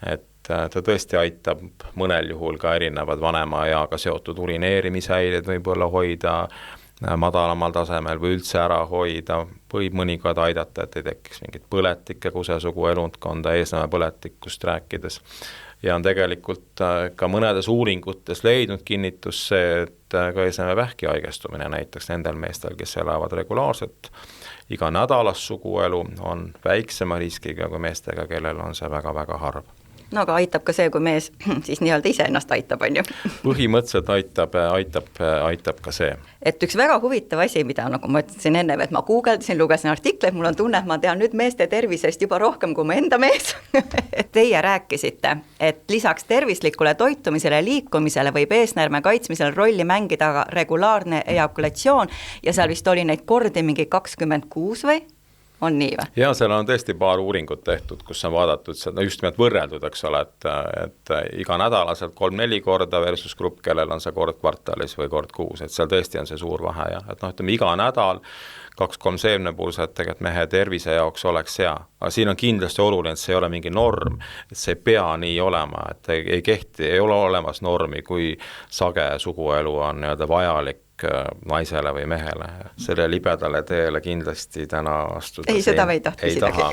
et ta tõesti aitab mõnel juhul ka erinevad vanema eaga seotud urineerimishäired võib-olla hoida madalamal tasemel või üldse ära hoida, võib mõnikord aidata, et ei tekiks mingit põletikke kusesugu elundkonda, eesnäeme põletikust rääkides. Ja on tegelikult ka mõnedes uuringutes leidnud kinnitus see, et ka eesnäeme vähki haigestumine näiteks nendel meestel, kes elavad regulaarselt iga nädalas suguelu, on väiksema riskiga kui meestega, kellel on see väga-väga harv. No aga aitab ka see, kui mees siis nii-öelda ise ennast aitab, on ju? Põhimõtteliselt aitab ka see. Et üks väga huvitav asi, mida nagu ma ütlesin enne, et ma guugeldasin, lugesin artikleid, mul on tunne, et ma tean nüüd meeste tervisest juba rohkem kui ma enda mees. Teie rääkisite, et lisaks tervislikule toitumisele ja liikumisele võib eesnäärme kaitsmisel rolli mängida regulaarne ejakulatsioon ja seal vist oli neid kordi mingi 26 või? On nii või? Ja seal on tõesti paar uuringut tehtud, kus on vaadatud, just nimelt võrreldud, eks ole, et iga nädalaselt 3-4 korda versus grupp, kellel on see kord kvartalis või kord kuus, et seal tõesti on see suur vahe ja et ütleme iga nädal 2-3 seemnepulsa, et tegelikult mehe tervise jaoks oleks hea. Aga siin on kindlasti oluline, et see ei ole mingi norm, et see ei pea nii olema, et ei ole olemas normi, kui sage suguelu on vajalik naisele või mehele. Selle libedale teele kindlasti täna astuda ei, seda me ei taha.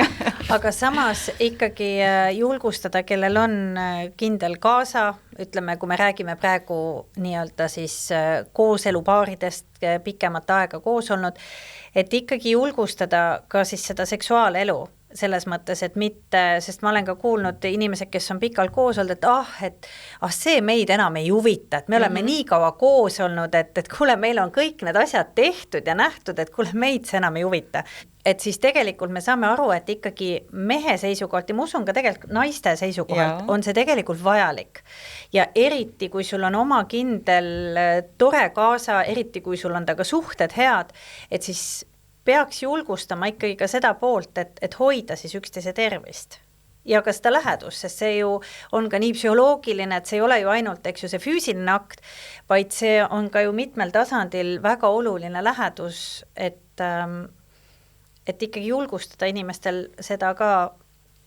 Aga samas ikkagi julgustada, kellel on kindel kaasa, ütleme, kui me räägime praegu nii-öelda siis kooselupaaridest pikemat aega koos olnud, et ikkagi julgustada ka siis seda seksuaalelu selles mõttes, et mitte, sest ma olen ka kuulnud inimesed, kes on pikalt koos olnud, et see meid enam ei huvita, et me oleme nii kaua koos olnud, et kuule, meil on kõik need asjad tehtud ja nähtud, et kuule, meid see enam ei huvita. Et siis tegelikult me saame aru, et ikkagi mehe seisukohalt ja ma usun ka tegelikult naiste seisukohalt on see tegelikult vajalik. Ja eriti, kui sul on oma kindel tore kaasa, eriti kui sul on taga suhted head, et siis peaks julgustama ikkagi ka seda poolt, et hoida siis üksteise tervist ja ka seda lähedust, sest see ju on ka nii psühholoogiline, et see ei ole ju ainult, eks ju, see füüsiline akt, vaid see on ka ju mitmel tasandil väga oluline lähedus, et ikkagi julgustada inimestel seda ka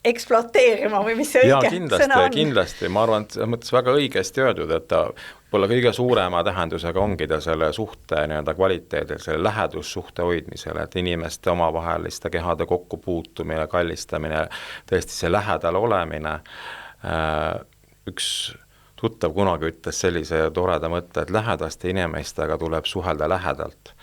ekspluateerima või mis see õige sõna on? Kindlasti, ma arvan, et mõttes väga õigesti öeldud, et ta võib-olla kõige suurema tähendusega ongi ta selle suhte nii-öelda kvaliteedil, selle lähedussuhte hoidmisele, et inimeste omavaheliste kehade kokkupuutumine, kallistamine, tõesti see lähedal olemine. Üks tuttav kunagi ütles sellise toreda mõtte, et lähedaste inimestega tuleb suhelda lähedalt.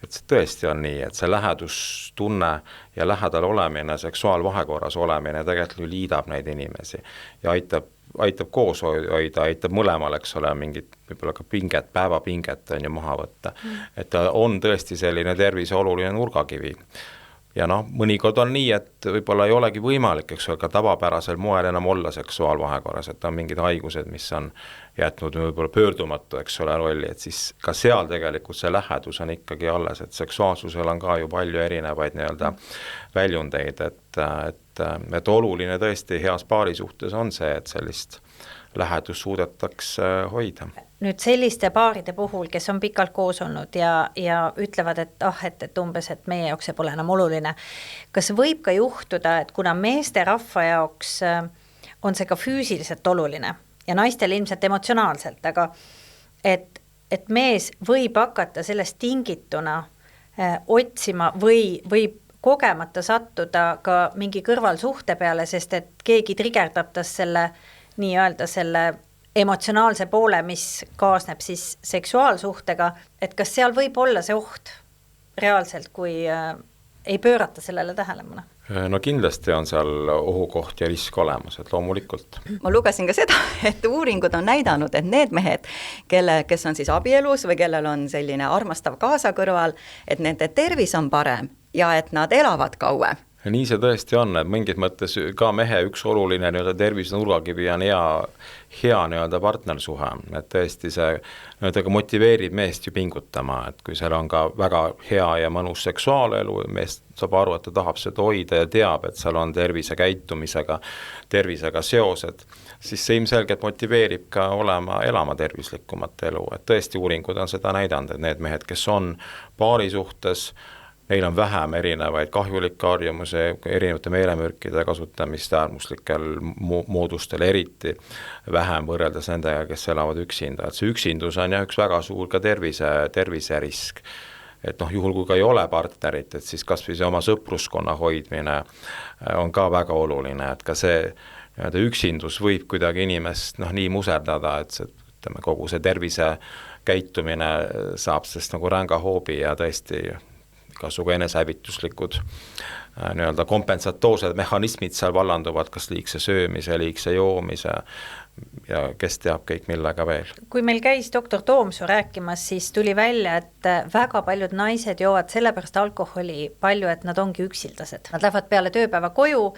Et see tõesti on nii, et see lähedustunne ja lähedal olemine, seksuaalvahekorras olemine tegelikult liidab neid inimesi ja aitab koos hoida, aitab mõlemal, eks ole, mingit võib-olla ka pinget, päevapinget on ju maha võtta. Et ta on tõesti selline tervise oluline nurgakivi. Ja mõnikord on nii, et võib-olla ei olegi võimalik, eks ole, ka tavapärasel moel enam olla seksuaalvahekorras, et on mingid haigused, mis on jätnud võib-olla pöördumatu, eks ole, rolli, et siis ka seal tegelikult see lähedus on ikkagi alles, et seksuaalsusel on ka ju palju erinevaid nii-öelda väljundeid, et oluline tõesti heas paari suhtes on see, et sellist lähedus suudetaks hoida. Nüüd selliste paaride puhul, kes on pikalt koos olnud ja ütlevad, et umbes, et meie jaoks see pole enam oluline. Kas võib ka juhtuda, et kuna meeste rahva jaoks on see ka füüsiliselt oluline ja naistel ilmselt emotsionaalselt, aga et mees võib hakata sellest tingituna otsima või kogemata sattuda ka mingi kõrvalsuhte peale, sest et keegi trigerdab tas selle nii-öelda selle emotsionaalse poole, mis kaasneb siis seksuaalsuhtega, et kas seal võib olla see oht reaalselt, kui ei pöörata sellele tähelepanu? No kindlasti on seal ohukoht ja risk olemas, et loomulikult. Ma lugesin ka seda, et uuringud on näidanud, et need mehed, kes on siis abielus või kellel on selline armastav kaasa kõrval, et nende tervis on parem ja et nad elavad kauem. Ja nii see tõesti on, et mingid mõttes ka mehe üks oluline nii-öelda tervise nurgakivi on hea nii-öelda partnersuhe, et tõesti see nii-öelda motiveerib meest ju pingutama, et kui seal on ka väga hea ja mõnus seksuaalelu, meest saab aru, et ta tahab seda hoida ja teab, et seal on tervise käitumisega, tervisega seosed, siis see ilmselgelt motiveerib ka elama tervislikumat elu, et tõesti uuringud on seda näidanud, et need mehed, kes on paari suhtes, neil on vähem erinevaid kahjulikke harjumusi, erinevate meelemürkide kasutamist äärmuslikel moodustel eriti vähem võrreldes nendega, kes elavad üksinda. Et see üksindus on üks väga suur ka terviserisk. Et juhul kui ka ei ole partnerit, et siis kas või see oma sõpruskonna hoidmine on ka väga oluline, et ka see üksindus võib kuidagi inimest nii muserdada, et see, ütleme, kogu see tervise käitumine saab sest nagu ränga hoobi ja tõesti kasuga enesehävituslikud nii-öelda kompensatoorsed mehhanismid seal vallanduvad, kas liigse söömise, liigse joomise ja kes teab kõik millega veel. Kui meil käis doktor Toomsoo rääkimas, siis tuli välja, et väga paljud naised joovad sellepärast alkoholi palju, et nad ongi üksildased. Nad lähevad peale tööpäeva koju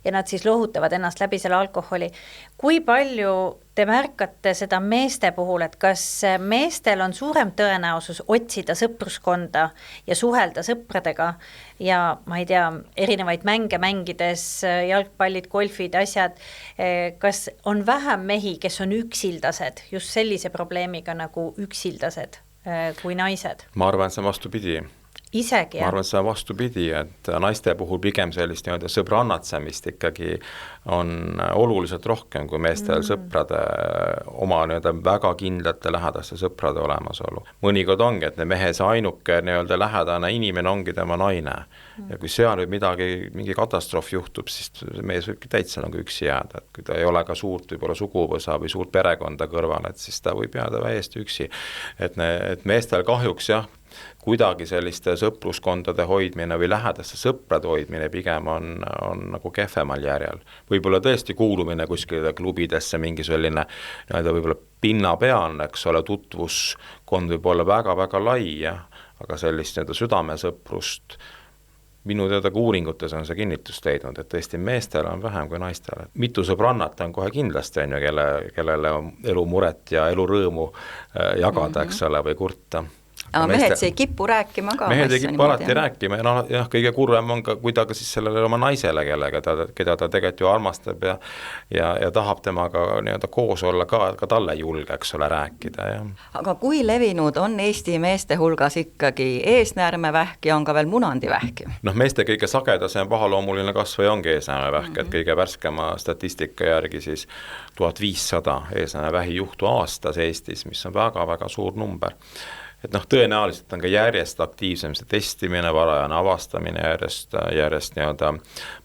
ja nad siis lohutavad ennast läbi selle alkoholi. Kui palju te märkate seda meeste puhul, et kas meestel on suurem tõenäosus otsida sõpruskonda ja suhelda sõpradega ja ma ei tea, erinevaid mänge mängides, jalgpallid, golfid, asjad, kas on vähem mehi, kes on üksildased, just sellise probleemiga nagu üksildased kui naised? Ma arvan, et see vastupidi. isegi, ma arvan, et see on vastupidi, et naiste puhul pigem sellist nii-öelda sõbrannatsemist ikkagi on oluliselt rohkem kui meestel sõprade, oma nii-öelda väga kindlate lähedaste sõprade olemasolu. Mõnikord ongi, et mehe see ainuke nii-öelda lähedane inimene ongi tema naine ja kui seal võib mingi katastroof juhtub, siis mees võibki täitsa nagu üksi jääda, et kui ta ei ole ka suurt võib-olla suguvõsa või suurt perekonda kõrval, et siis ta võib jääda täiesti üksi. Et meestel kahjuks jah, kuidagi selliste sõpruskondade hoidmine või lähedaste sõprade hoidmine pigem on nagu kehvemal järjel. Võib-olla tõesti kuulumine kuskile klubidesse, mingi selline võib-olla pinnapealne, eks ole, tutvuskond võib olla väga-väga lai, aga sellist südamesõprust minu teada ka uuringutes on see kinnitust leidnud, et tõesti meestel on vähem kui naistel. Mitu sõbrannat on kohe kindlasti, kellele on elumuret ja elurõõmu jagada, eks ole, või kurta. Aga mehed ei kipu rääkima ka. Mehed ei kipu alati rääkima ja jah, kõige kurvem on ka, kui ta ka siis sellele oma naisele, keda ta tegelikult ju armastab ja tahab temaga nii-öelda koos olla ka talle julge, eks ole, rääkida. Ja. Aga kui levinud on Eesti meeste hulgas ikkagi eesnäärmevähk ja on ka veel munandivähk? Meeste kõige sagedasem pahaloomuline kasvaja ongi eesnäärmevähk, et kõige värskema statistika järgi siis 1500 eesnäärmevähi juhtu aastas Eestis, mis on väga-väga suur number. Et tõenäoliselt on ka järjest aktiivsem see testimine, varajane avastamine järjest nii-öelda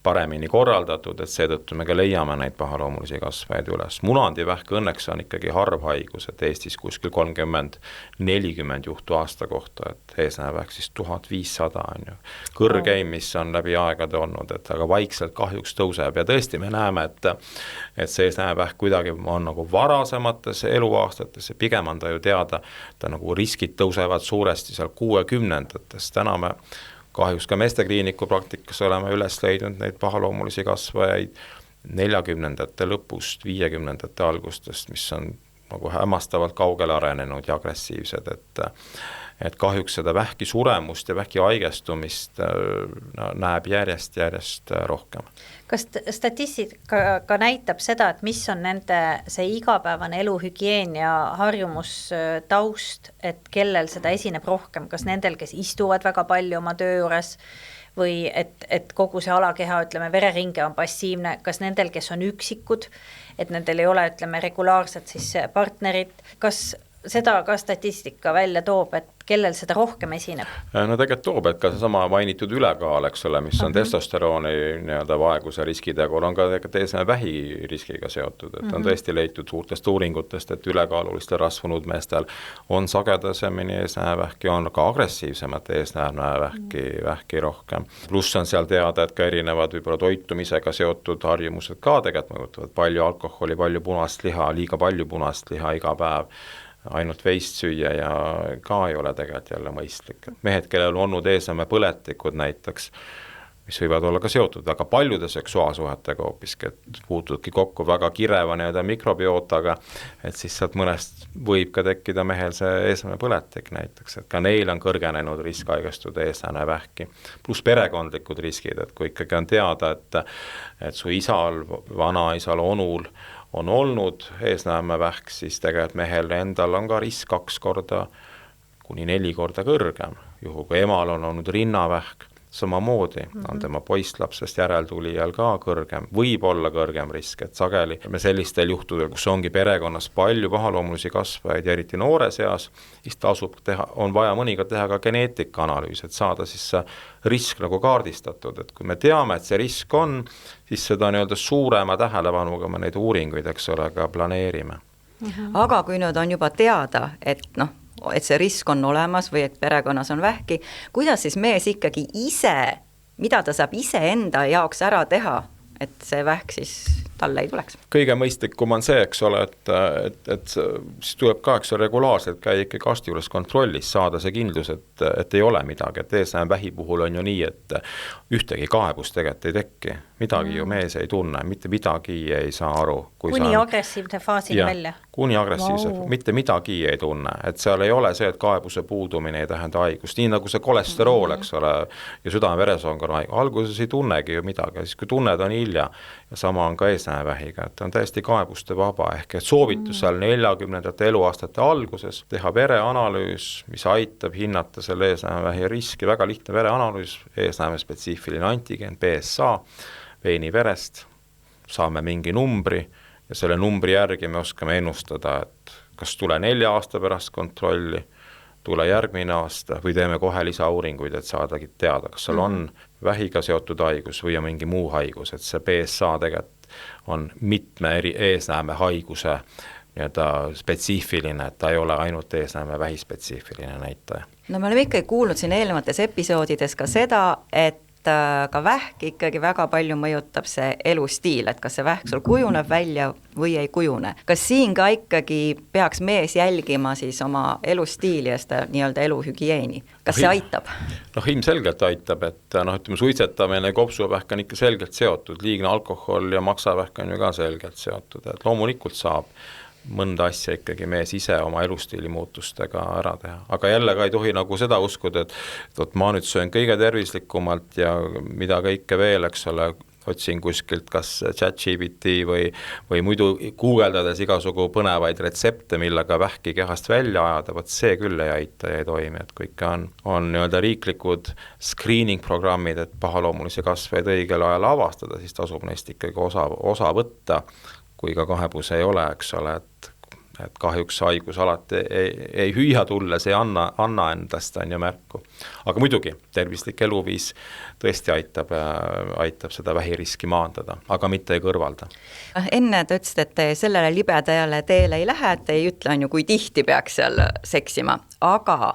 paremini korraldatud, et seetõttu me ka leiame neid pahaloomulisi kasvajaid üles. Munandivähk õnneks on ikkagi harv haigus, et Eestis kuskil 30-40 juhtu aasta kohta, et eesnäärmevähk siis 1500 on ju kõrgeim, mis on läbi aegade olnud, et aga vaikselt kahjuks tõuseb ja tõesti me näeme, et see eesnäärmevähk kuidagi on nagu varasemates eluaastates ja pigem on ta ju teada, ta nagu riskid tõusevad suuresti seal 60-ndatest. Täna me kahjuks ka meestekliiniku praktikas oleme üles leidnud neid pahaloomulisi kasvajaid 40-ndate lõpust, 50-ndate algustest, mis on nagu hämmastavalt kaugele arenenud ja agressiivsed, et kahjuks seda vähki suremust ja vähki haigestumist näeb järjest rohkem. Kas statistika ka näitab seda, et mis on nende see igapäevane eluhügieen ja harjumustaust, et kellel seda esineb rohkem, kas nendel, kes istuvad väga palju oma töö juures või et kogu see alakeha, ütleme, vereringe on passiivne, kas nendel, kes on üksikud, et nendel ei ole, ütleme, regulaarselt siis partnerit, kas seda ka statistika välja toob, et kellel seda rohkem esineb? No tegelikult toob, et ka sama mainitud ülekaal, eks ole, mis on testosterooni nii-öelda vaeguse riskitegur, on ka vähi riskiga seotud, et on tõesti leitud suurtest uuringutest, et ülekaalulistel rasvunud meestel on sagedasemini eesnäärmevähki, on ka agressiivsemate eesnäärmevähki rohkem. Pluss on seal teada, et ka erinevad võib-olla toitumisega seotud harjumused ka tegelikult mõjutavad palju alkoholi, palju punast liha, liiga palju punast liha iga päev, ainult veist süüa ja ka ei ole tegelikult jälle mõistlik. Mehed, kellel on olnud eesnäärmepõletikud näiteks, mis võivad olla ka seotud väga paljude seksuaalsuhetega hoopiski, et puutudki kokku väga kireva nii-öelda mikrobiotaga, et siis sealt mõnest võib ka tekkida mehel see eesnäärmepõletik näiteks, et ka neil on kõrgenenud risk haigestuda eesnäärmevähki. Pluss perekondlikud riskid, et kui ikkagi on teada, et su isal, vanaisal, onul on olnud eesnäärmevähk, siis tegelikult mehel endal on ka risk 2 korda kuni 4 korda kõrgem. Juhu, kui emal on olnud rinnavähk, samamoodi on tema poistlapsest järeltulijal ka kõrgem, võib olla kõrgem risk, et sageli me sellistel juhtudel, kus ongi perekonnas palju pahaloomulisi kasvajaid ja eriti noores eas, siis on vaja mõnikord teha ka geneetikaanalüüs, et saada siis see risk nagu kaardistatud, et kui me teame, et see risk on, siis seda nii-öelda suurema tähelepanuga me neid uuringuid, eks ole, ka planeerime. Aga kui nüüd on juba teada, et see risk on olemas või et perekonnas on vähki, kuidas siis mees ikkagi ise, mida ta saab ise enda jaoks ära teha, et see vähk siis talle ei tuleks? Kõige mõistlikum on see, eks ole, et siis tuleb ka, eks ole, regulaarselt käia ikkagi arsti juures kontrollis, saada see kindlus, et ei ole midagi, et eesnäärmevähi puhul on ju nii, et ühtegi kaebust tegelikult ei tekki, midagi ju mees ei tunne, mitte midagi ei saa aru. Kuni agressiivne faasini välja? Kuni agressiivse, mitte midagi ei tunne, et seal ei ole see, et kaebuse puudumine ei tähenda haigust, nii nagu see kolesterool, eks ole, ja südame-veresoonkonna haigus, alguses ei tunnegi ju midagi, siis kui tunned on hilja sama on ka eesnäevähiga, et ta on täiesti kaebuste vaba, ehk et soovitusel 40. eluaastate alguses teha vereanalüüs, mis aitab hinnata selle eesnäevähi riski, väga lihtne vereanalüüs, eesnäeme spetsiifiline antigen, PSA, veini verest, saame mingi numbri ja selle numbri järgi me oskame ennustada, et kas tule 4 aasta pärast kontrolli, tule järgmine aasta või teeme kohe lisauuringuid, et saadagi teada, kas seal on vähiga seotud haigus või on mingi muu haigus, et see PSA tegelikult on mitme eesnäeme haiguse nii-öelda spetsiifiline, et ta ei ole ainult eesnäeme vähispetsiifiline näitaja. No me oleme ikkagi kuulnud siin eelnevates episoodides ka seda, et ka vähk ikkagi väga palju mõjutab see elustiil, et kas see vähk sul kujuneb välja või ei kujune. Kas siin ka ikkagi peaks mees jälgima siis oma elustiili ja seda nii-öelda eluhügieeni? Kas see aitab? Ilmselgelt aitab, et ütleme, suitsetamine ja kopsuvähk on ikka selgelt seotud, liigne alkohol ja maksavähk on ju ka selgelt seotud, et loomulikult saab mõnda asja ikkagi mees ise oma elustiili muutustega ära teha. Aga jälle ka ei tohi nagu seda uskuda, et ma nüüd söön kõige tervislikumalt ja mida kõike veel, eks ole, otsin kuskilt kas ChatGPT või muidu guugeldades igasugu põnevaid retsepte, millega vähki kehast välja ajada, võt see küll ei aita ja ei toimi, et kui ikka on nii-öelda riiklikud screening programmid, et pahaloomulisi kasveid õigel ajal avastada, siis tasub neist ikkagi osa võtta, kui ka kahepus ei ole, eks ole, et kahjuks haigus alati ei hüüa tulles, ei anna endast, on ju märku. Aga muidugi, tervislik eluviis tõesti aitab seda vähiriski maandada, aga mitte ei kõrvalda. Enne te ütlesite, et te sellele libedajale teele ei lähe, et ei ütle, kui tihti peaks seal seksima, aga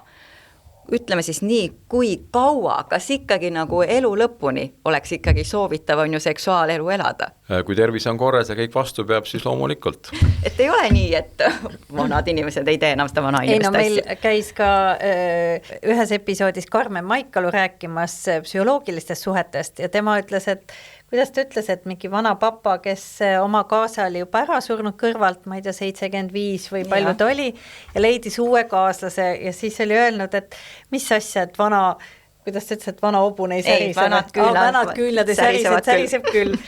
ütleme siis nii, kui kaua, kas ikkagi nagu elu lõpuni oleks ikkagi soovitav on ju seksuaalelu elada? Kui tervis on korras ja kõik vastu peab, siis loomulikult. Et ei ole nii, et vanad inimesed ei tee enam seda vana inimest asja. Meil käis ka ühes episoodis Karmen Maikalu rääkimas psühholoogilistest suhetest ja tema ütles, et kuidas ta ütles, et mingi vana papa, kes oma kaasa oli juba ära surnud kõrvalt, ma ei tea, 75 või palju ta oli, ja leidis uue kaaslase ja siis oli öelnud, et mis asja, et vana, kuidas ta ütles, et vana hobune ei särise, vanad küünlad ei säriseb küll.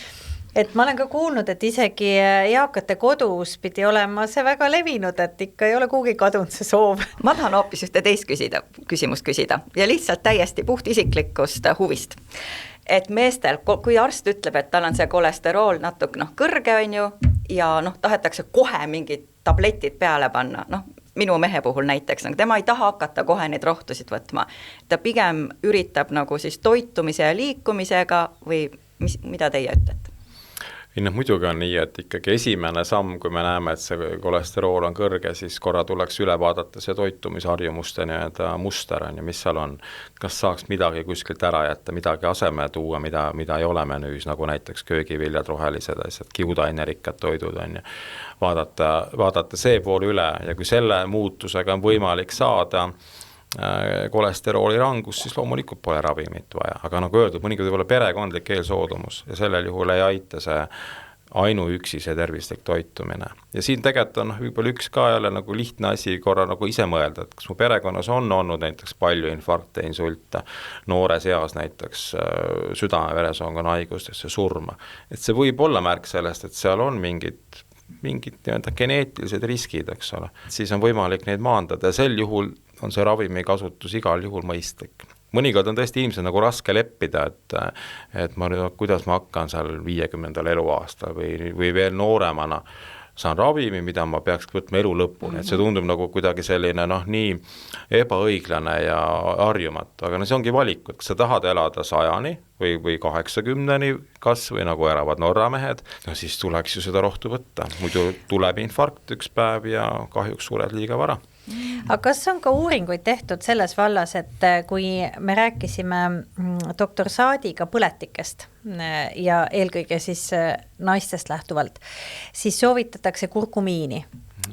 Et ma olen ka kuulnud, et isegi eakate kodus pidi olema see väga levinud, et ikka ei ole kuhugi kadunud see soov. Ma tahan hoopis ühte teist küsimust küsida ja lihtsalt täiesti puht isiklikust huvist. Et meestel, kui arst ütleb, et tal on see kolesterool natuke kõrge on ju ja tahetakse kohe mingid tabletid peale panna, minu mehe puhul näiteks, tema ei taha hakata kohe neid rohtusid võtma. Ta pigem üritab nagu siis toitumise ja liikumisega või mida teie ütlete? Muidugi on nii, et ikkagi esimene samm, kui me näeme, et see kolesterool on kõrge, siis korra tuleks üle vaadata see toitumisharjumuste muster on ja mis seal on. Kas saaks midagi kuskilt ära jätta, midagi aseme tuua, mida ei ole menüüs, nagu näiteks köögiviljad, rohelised asjad, kiudainerikad toidud on ja vaadata see pool üle ja kui selle muutusega on võimalik saada kolesterooli rangus, siis loomulikult pole ravimit vaja, aga nagu öeldud, mõnikord võib olla perekondlik eelsoodumus ja sellel juhul ei aita see ainuüksi see tervislik toitumine. Ja siin tegelikult on võib-olla üks ka jälle nagu lihtne asi korra nagu ise mõelda, et kas mu perekonnas on olnud näiteks palju infarkte, insulte, noores eas näiteks südame-veresoonkonna haigustesse surma. Et see võib olla märk sellest, et seal on mingid nii-öelda geneetilised riskid, eks ole. Siis on võimalik neid maandada ja sel juhul on see ravimi kasutus igal juhul mõistlik. Mõnikord on tõesti inimesed nagu raske leppida, et kuidas ma hakkan seal 50. eluaastal või veel nooremana saan ravimi, mida ma peaks võtma elu lõpuni, et see tundub nagu kuidagi selline nii ebaõiglane ja harjumatu, aga see ongi valik, et kas sa tahad elada 100-ni või 80-ni kas või nagu elavad Norra mehed, siis tuleks ju seda rohtu võtta, muidu tuleb infarkt üks päev ja kahjuks sured liiga vara. Aga kas on ka uuringuid tehtud selles vallas, et kui me rääkisime doktor Saadiga põletikest ja eelkõige siis naistest lähtuvalt, siis soovitatakse kurkumiini,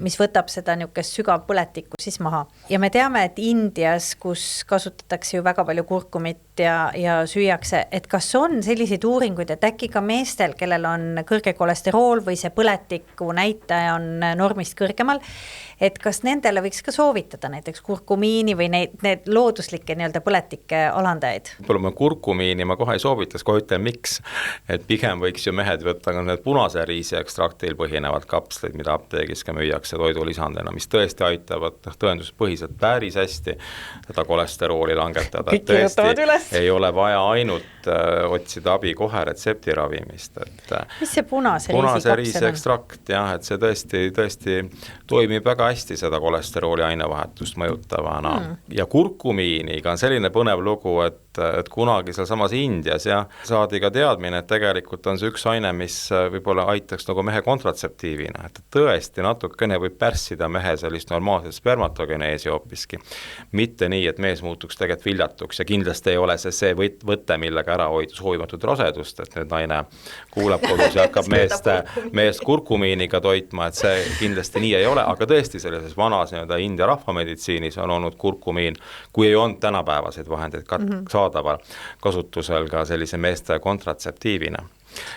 mis võtab seda niisugust sügav põletikku siis maha. Ja me teame, et Indias, kus kasutatakse ju väga palju kurkumit ja süüakse, et kas on selliseid uuringuid, et äkki ka meestel, kellel on kõrge kolesterool või see põletiku näitaja on normist kõrgemal, et kas nendele võiks ka soovitada näiteks kurkumiini või need looduslikke nii-öelda põletike alandajaid? Võib-olla ma kurkumiini ma kohe ei soovitaks, kohe ütlen miks, et pigem võiks ju mehed võtta ka need punase riisi ekstraktil põhinevad kapslid, mida apteegis ka müüakse toidulisandina, mis tõesti aitavad tõenduspõhiselt päris hästi seda kolesterooli langetada. Tõesti ei ole vaja ainult otsida abi kohe retseptiravimist. Mis see punase riisi ekstrakt, jah, et see tõesti toimib väga hästi seda kolesterooli ainevahetust mõjutavana. Ja kurkumiiniga on selline põnev lugu, et kunagi seal samas Indias saadi ka teadmine, et tegelikult on see üks aine, mis võib-olla aitaks nagu mehe kontratseptiivina, et tõesti natukene võib pärssida mehe sellist normaalset spermatogeneesi hoopiski. Mitte nii, et mees muutuks tegelikult viljatuks ja kindlasti ei ole see võte, millega ära hoida soovimatut rasedust, et nüüd naine kuulab kodus ja hakkab meest kurkumiiniga toitma, et see kindlasti nii ei ole, aga tõesti sellises vanas India rahvameditsiinis on olnud kurkumiin, kui ei olnud tänapäevaseid vahendeid saadaval kasutusel ka sellise meeste kontratseptiivina.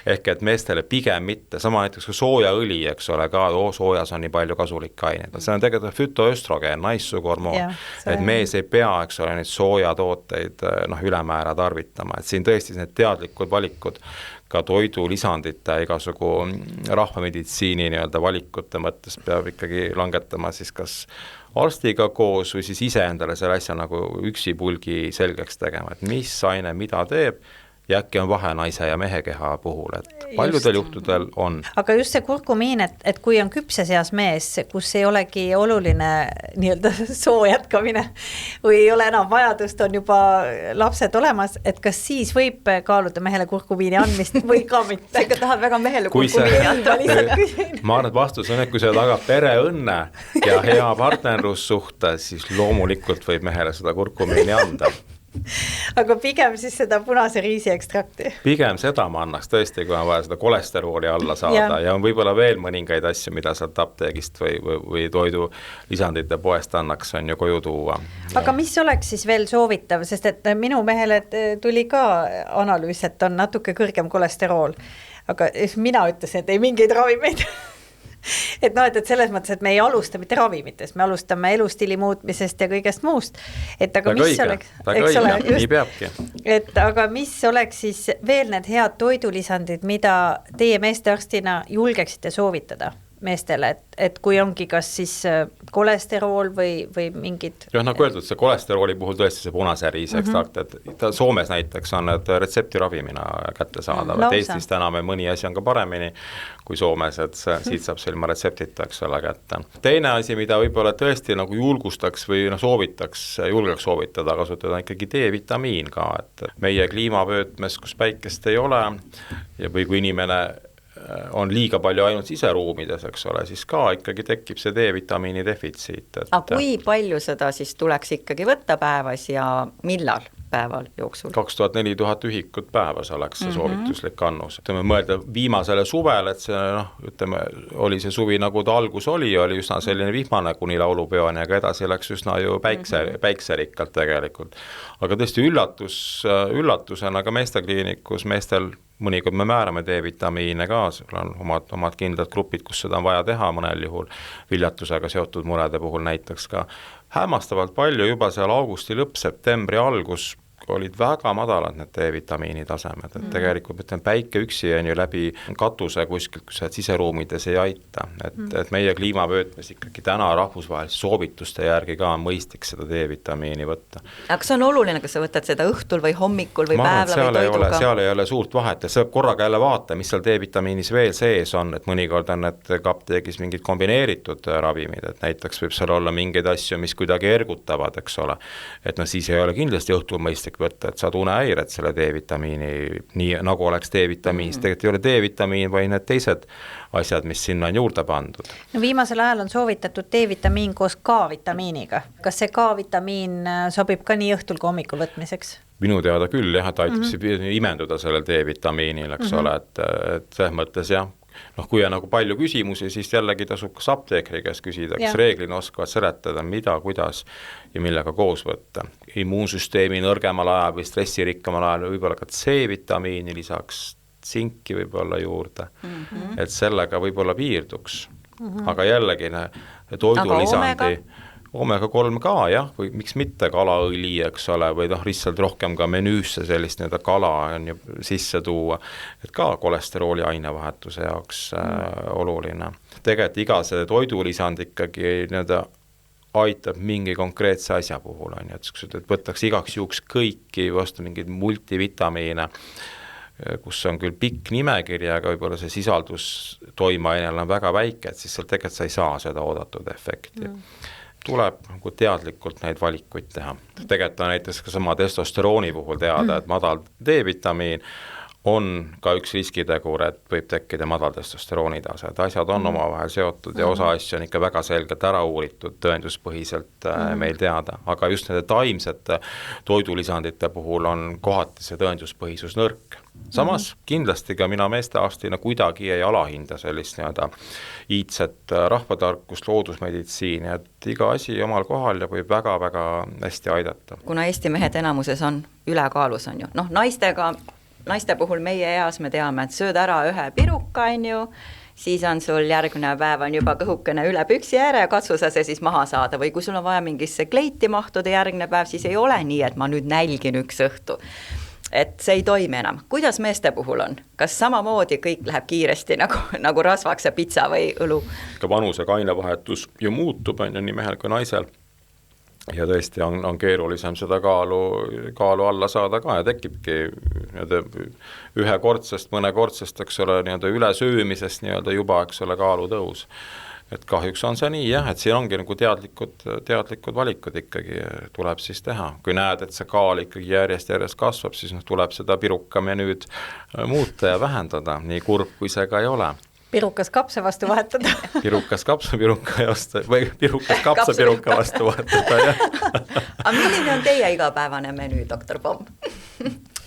Ehk et meestele pigem mitte, sama näiteks kui soojaõli, eks ole, ka soojas on nii palju kasulikke aineid. See on tegelikult fütoöstrogeen, naissuguhormoon, et mees ei pea, eks ole, neid soojatooteid ülemäära tarvitama, et siin tõesti need teadlikud valikud ka toidulisandite igasugu rahvameditsiini nii-öelda valikute mõttes peab ikkagi langetama siis kas arstiga koos või siis ise endale selle asja nagu üksipulgi selgeks tegema, et mis aine mida teeb ja äkki on vahe naise ja mehe keha puhul, et paljudel juhtudel on. Aga just see kurkumiin, et kui on küpses eas mees, kus ei olegi oluline nii-öelda soo jätkamine või ei ole enam vajadust, on juba lapsed olemas, et kas siis võib kaaluda mehele kurkumiini andmist või ka mitte? Sa ikka tahad väga mehele kurkumiini anda. Ma arvan, et vastus on, et kui see tagab pereõnne ja hea partnerlussuhte, siis loomulikult võib mehele seda kurkumiini anda. Aga pigem siis seda punase riisi ekstrakti? Pigem seda ma annaks tõesti, kui on vaja seda kolesterooli alla saada ja on võib-olla veel mõningaid asju, mida sealt apteegist või toidulisandite poest annaks, on ju koju tuua. Aga mis oleks siis veel soovitav, sest et minu mehele tuli ka analüüs, et on natuke kõrgem kolesterool, aga mina ütlesin, et ei mingeid ravimeid. Et selles mõttes, et me ei alusta mitte ravimitest, me alustame elustiili muutmisest ja kõigest muust. Et aga mis oleks, nii peabki. Aga mis oleks siis veel need head toidulisandid, mida teie meestearstina julgeksite soovitada meestele, et kui ongi kas siis kolesterool või mingid... Nagu öeldud, see kolesterooli puhul tõesti see punase riisi ekstrakt, et Soomes näiteks on need retseptiravimina kätte saadav, et Eestis täna me mõni asi on ka paremini kui Soomes, et siit saab ilma retseptita, eks ole, kätte. Teine asi, mida võib-olla tõesti nagu julgustaks või julgeks soovitada kasutada, on ikkagi D-vitamiin ka, et meie kliimavöötmes, kus päikest ei ole või kui inimene on liiga palju ainult siseruumides, eks ole, siis ka ikkagi tekib see D-vitamiini defitsiit. Aga kui palju seda siis tuleks ikkagi võtta päevas ja millal päeval jooksul? 2000–4000 ühikut päevas oleks see soovituslik annus. Ütleme, mõelda viimasele suvel, et see, oli see suvi nagu ta algus oli üsna selline vihmane kuni laulupeoni, aga edasi läks üsna ju päikserikkalt tegelikult. Aga tõesti üllatusena ka meestekliinikus meestel mõnikord me määrame D-vitamiine ka, on omad kindlad grupid, kus seda on vaja teha mõnel juhul viljatusega seotud murede puhul näiteks ka. Hämmastavalt palju juba seal augusti lõpp, septembri algus olid väga madalad need D-vitamiini tasemed, et tegelikult mõtlen, päike üksi on ju läbi katuse kuskilt, kus siseruumides ei aita, et meie kliimavöötmes ikkagi täna rahvusvaheliste soovituste järgi ka on mõistlik seda D-vitamiini võtta. Aga kas on oluline, kas sa võtad seda õhtul või hommikul või päevla või toiduga? Seal ei ole suurt vahet ja saab korraga jälle vaata, mis seal D-vitamiinis veel sees on, et mõnikord on need apteegis mingid kombineeritud ravimid, et näiteks võib seal olla mingeid asju, mis kuidagi ergutavad, eks ole, et siis ei ole kindlasti õhtul mõistlik võtta, et saad unehäired selle D-vitamiini, nii nagu oleks D-vitamiin, tegelikult ei ole D-vitamiin, vaid need teised asjad, mis sinna on juurde pandud. No viimasel ajal on soovitatud D-vitamiin koos K-vitamiiniga. Kas see K-vitamiin sobib ka nii õhtul kui hommikul võtmiseks? Minu teada küll, jah, et aitab imenduda sellel D-vitamiinil, eks ole, et selles mõttes jah. kui on nagu palju küsimusi, siis jällegi tasub kas apteekri käest küsida, kes reeglina oskavad seletada, mida, kuidas ja millega koos võtta. Immuunsüsteemi nõrgemal ajal või stressirikkamal ajal võib-olla ka C-vitamiini lisaks tsinki võib-olla juurde, et sellega võib-olla piirduks. Aga jällegi toidulisandi omega-3 ka, jah, või miks mitte kalaõli, eks ole, või lihtsalt rohkem ka menüüsse sellist kala on ju sisse tuua, et ka kolesterooli ainevahetuse jaoks oluline. Tegelikult iga see toidulisand ikkagi aitab mingi konkreetse asja puhul, on ju, et võtaks igaks juhuks kõiki vastu mingeid multivitamiine, kus on küll pikk nimekiri, aga võib-olla see sisaldus toimeainel on väga väike, et siis seal tegelikult sa ei saa seda oodatud efekti. Tuleb teadlikult neid valikuid teha. Tegelikult on näiteks ka sama testosterooni puhul teada, et madal D-vitamiin on ka üks riskitegur, et võib tekkida madal testosterooni tase, et asjad on omavahel seotud ja osa asju on ikka väga selgelt ära uuritud, tõenduspõhiselt meil teada, aga just nende taimsete toidulisandite puhul on kohati see tõenduspõhisus nõrk. Samas kindlasti ka mina meestearstina kuidagi ei alahinda sellist iidset rahvatarkust, loodusmeditsiini, et iga asi omal kohal ja võib väga-väga hästi aidata. Kuna Eesti mehed enamuses on ülekaalus, on ju, naiste puhul meie eas me teame, et sööd ära ühe piruka, on ju, siis on sul järgmine päev on juba kõhukene üle püksi ääre ja katsu sa see siis maha saada või kui sul on vaja mingisse kleiti mahtuda järgmine päev, siis ei ole nii, et ma nüüd nälgin üks õhtu. Et see ei toimi enam. Kuidas meeste puhul on? Kas samamoodi kõik läheb kiiresti nagu rasvaks ja pitsa või õlu? Ka vanusega ainevahetus ju muutub, on ju nii mehel kui naisel. Ja tõesti on keerulisem seda kaalu alla saada ka ja tekibki ühekordsest, mõnekordsest, eks ole, ülesöömisest juba, eks ole, kaalu tõus. Et kahjuks on see nii, jah, et siin ongi teadlikud valikud ikkagi tuleb siis teha. Kui näed, et see kaal ikkagi järjest kasvab, siis tuleb seda pirukammenüüd muuta ja vähendada, nii kurb kui see ka ei ole. Pirukas kapsa vastu vahetada. Pirukas kapsa piruka vastu vahetada, jah. Aga milline on teie igapäevane menüü, doktor Pomm?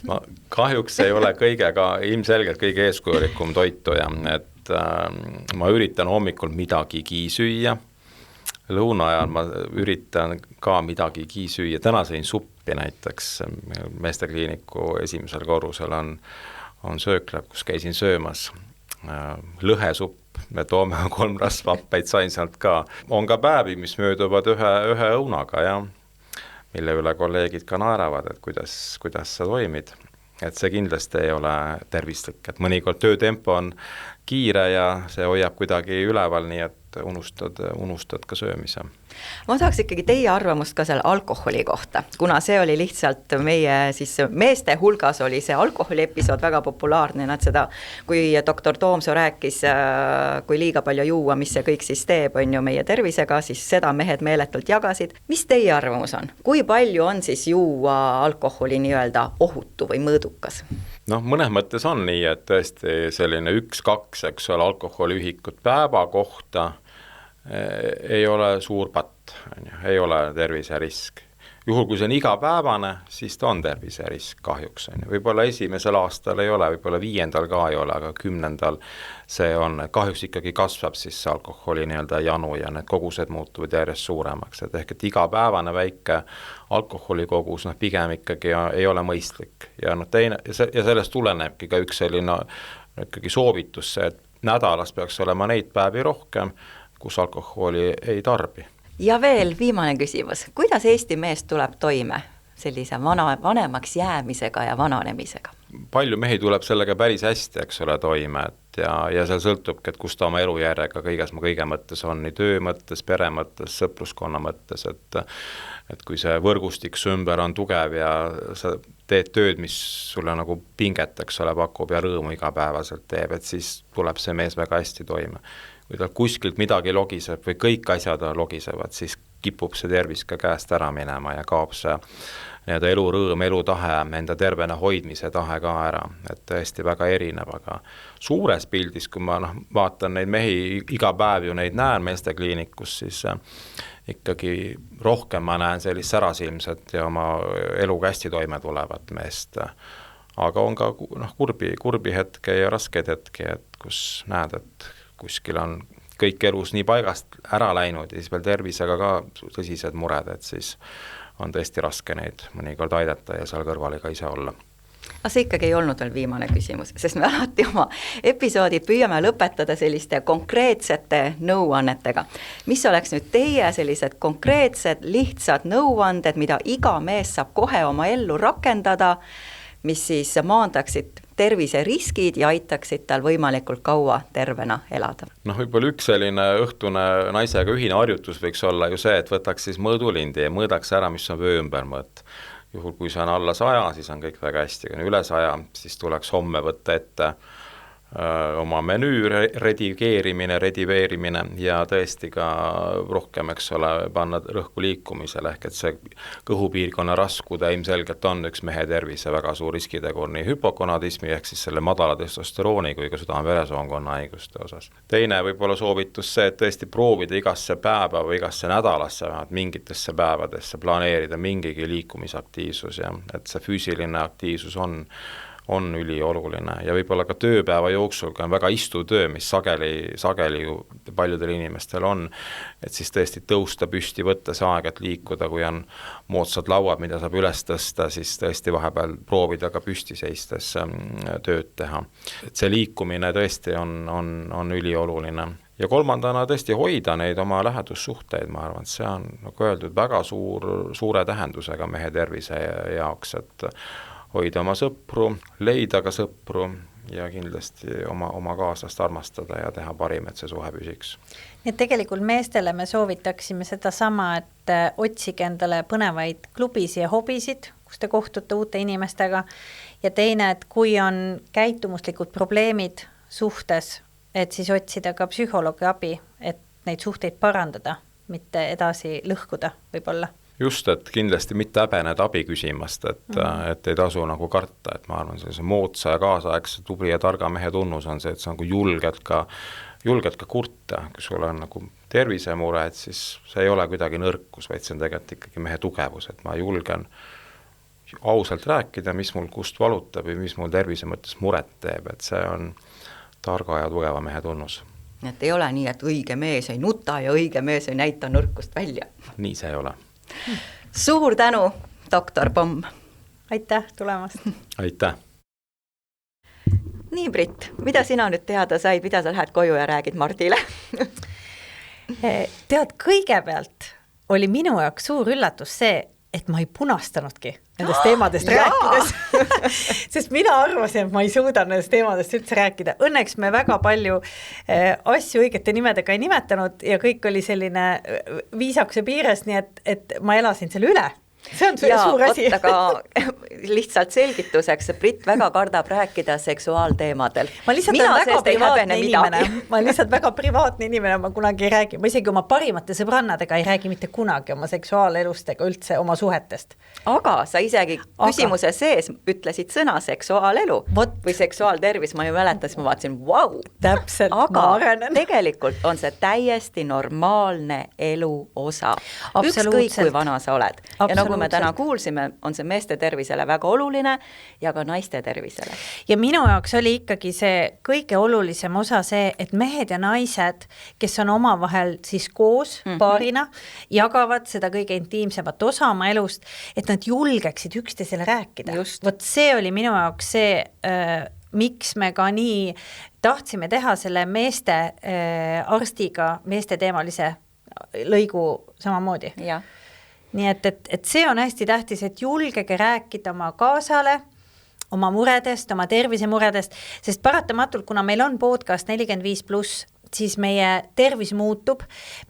Ma kahjuks ei ole ilmselgelt kõige eeskujulikum toituja, et ma üritan hommikul midagigi süüa, lõuna ajal ma üritan ka midagigi süüa, täna sõin suppi näiteks, meestekliiniku esimesel korrusel on söökleb, kus käisin söömas, lõhesupp, me toome 3 rasvhappeid, sain sealt ka, on ka päevi, mis mööduvad ühe õunaga, ja mille üle kolleegid ka naeravad, et kuidas sa toimid. Et see kindlasti ei ole tervislik, et mõnikord töötempo on kiire ja see hoiab kuidagi üleval, nii et unustad ka söömise. Ma tahaks ikkagi teie arvamust ka selle alkoholi kohta, kuna see oli lihtsalt meie siis meeste hulgas oli see alkoholi episood väga populaarne, nad seda, kui doktor Toomsoo rääkis, kui liiga palju juua, mis see kõik siis teeb, on ju meie tervisega, siis seda mehed meeletult jagasid. Mis teie arvamus on? Kui palju on siis juua alkoholi nii-öelda ohutu või mõõdukas? Mõnes mõttes on nii, et tõesti selline 1-2, eks ole, alkoholiühikut päeva kohta ei ole suur patt, ei ole terviserisk. Juhul, kui see on igapäevane, siis ta on terviserisk kahjuks. Võib-olla esimesel aastal ei ole, võib-olla 5. ka ei ole, aga 10. see on, kahjuks ikkagi kasvab siis alkoholi janu ja need kogused muutuvad järjest suuremaks. Et ehk et igapäevane väike alkoholikogus pigem ikkagi ei ole mõistlik. Ja sellest tulenebki ka üks selline ikkagi soovitus, et nädalas peaks olema neid päevi rohkem, kus alkoholi ei tarbi. Ja veel viimane küsimus. Kuidas Eesti mees tuleb toime sellise vanemaks jäämisega ja vananemisega? Palju mehi tuleb sellega päris hästi, eks ole, toime, ja seal sõltubki, et kus ta oma elujärjega kõige mõttes on, nii töö mõttes, pere mõttes, sõpruskonna mõttes, et kui see võrgustik su ümber on tugev ja sa teed tööd, mis sulle nagu pinget, eks ole, pakub ja rõõmu igapäevaselt teeb, et siis tuleb see mees väga hästi toime. Kui ta kuskilt midagi logiseb või kõik asjad logisevad, siis kipub see tervis ka käest ära minema ja kaob see elurõõm, elutahe, enda tervena hoidmise tahe ka ära, et tõesti väga erinev, aga suures pildis, kui ma vaatan neid mehi, iga päev ju neid näen meestekliinikus, siis ikkagi rohkem ma näen sellist särasilmset ja oma eluga hästi toime tulevat meest. aga on ka kurbi hetke ja raskeid hetki, et kus näed, et kuskil on kõik elus nii paigast ära läinud ja siis veel tervisega ka tõsised mured, et siis on tõesti raske neid mõnikord aidata ja seal kõrval ka ise olla. Aga see ikkagi ei olnud veel viimane küsimus, sest me alati oma episoodid püüame lõpetada selliste konkreetsete nõuannetega. Mis oleks nüüd teie sellised konkreetsed, lihtsad nõuanded, mida iga mees saab kohe oma ellu rakendada, mis siis maandaksid terviseriskid ja aitaksid tal võimalikult kaua tervena elada? Võib-olla üks selline õhtune naisega ühine harjutus võiks olla ju see, et võtaks siis mõõdulindi ja mõõdaks ära, mis on vöö ümber mõõt. Juhul kui see on alla 100, siis on kõik väga hästi, kui on üle 100, siis tuleks homme võtta ette oma menüü rediveerimine ja tõesti ka rohkem, eks ole, panna rõhku liikumisele, ehk et see kõhupiirkonna raskude ilmselgelt on üks mehe tervise väga suur riskitegur nii hüpogonadismi ehk siis selle madala testosterooni kui ka südame-veresoonkonna haiguste osas. Teine võib-olla soovitus see, et tõesti proovida igasse päeva või igasse nädalasse vähemalt mingitesse päevadesse planeerida mingigi liikumisaktiivsus ja et see füüsiline aktiivsus on ülioluline ja võib-olla ka tööpäeva jooksul, kui on väga istuv töö, mis sageli ju paljudel inimestel on, et siis tõesti tõusta püsti, võtta see aeg, et liikuda, kui on moodsad lauad, mida saab üles tõsta, siis tõesti vahepeal proovida ka püsti seistes tööd teha. Et see liikumine tõesti on ülioluline. Ja kolmandana tõesti hoida neid oma lähedussuhteid, ma arvan, et see on, nagu öeldud, väga suure tähendusega mehe tervise jaoks, et hoida oma sõpru, leida ka sõpru ja kindlasti oma kaaslast armastada ja teha parim, et see suhe püsiks. Nii et tegelikult meestele me soovitaksime seda sama, et otsige endale põnevaid klubisi ja hobisid, kus te kohtute uute inimestega ja teine, et kui on käitumuslikud probleemid suhtes, et siis otsida ka psühholoogi abi, et neid suhteid parandada, mitte edasi lõhkuda võib-olla. Just, et kindlasti mitte häbeneda abi küsimast, et ei tasu nagu karta, et ma arvan, sellise moodsa ja kaasaegse tubli ja targa mehe tunnus on see, et sa nagu julged ka kurta, kui sul on nagu tervisemure, et siis see ei ole kuidagi nõrkus, vaid see on tegelikult ikkagi mehe tugevus, et ma julgen ausalt rääkida, mis mul kust valutab või mis mul tervise mõttes muret teeb, et see on targa ja tugeva mehe tunnus. Et ei ole nii, et õige mees ei nuta ja õige mees ei näita nõrkust välja. Nii see ei ole. Suur tänu, doktor Pomm. Aitäh tulemast. Aitäh. Nii, Britt, mida sina nüüd teada said, mida sa lähed koju ja räägid Mardile? Tead, kõigepealt oli minu jaoks suur üllatus see, et ma ei punastanudki nendest teemadest rääkides, sest mina arvasin, et ma ei suuda nendest teemadest üldse rääkida. Õnneks me väga palju asju õigete nimedega ei nimetanud ja kõik oli selline viisakuse piires, nii et ma elasin selle üle. See on suur asi. Aga lihtsalt selgituseks, Britt väga kardab rääkida seksuaalteemadel. Ma lihtsalt väga privaatne inimene, ma kunagi ei räägi, ma isegi oma parimate sõbrannadega ei räägi mitte kunagi oma seksuaalelust ega üldse oma suhetest. Aga sa isegi küsimuse sees ütlesid sõna seksuaalelu või seksuaaltervis, ma ju mäletas, ma vaatasin, wow! Täpselt, aga tegelikult on see täiesti normaalne elu osa. Ükskõik kui vana sa oled. Ja nagu me täna kuulsime, on see meeste tervisele väga oluline ja ka naiste tervisele. Ja minu jaoks oli ikkagi see kõige olulisem osa see, et mehed ja naised, kes on omavahel siis koos paarina, jagavad seda kõige intiimsemat osa oma elust, et nad julgeksid üksteisele rääkida. Vot see oli minu jaoks see, miks me ka nii tahtsime teha selle meeste arstiga meeste teemalise lõigu samamoodi. Jah. Nii et see on hästi tähtis, et julgege rääkida oma kaasale, oma muredest, oma tervisemuredest, sest paratamatult, kuna meil on podcast 45+, siis meie tervis muutub.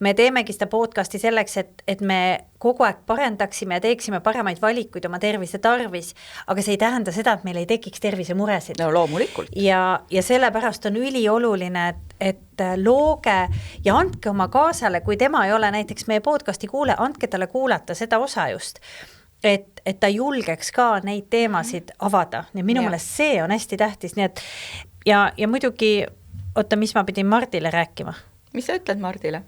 Me teemegi seda podcasti selleks, et me kogu aeg parendaksime ja teeksime paremaid valikuid oma tervise tarvis, aga see ei tähenda seda, et meil ei tekiks tervisemuresid. No loomulikult. Ja sellepärast on ülioluline, et looge ja andke oma kaasale, kui tema ei ole näiteks meie podcasti kuule, andke talle kuulata seda osa just, et ta julgeks ka neid teemasid avada. Nii minu meelest see on hästi tähtis. Nii et, ja muidugi oota, mis ma pidin Mardile rääkima? Mis sa ütled Mardile?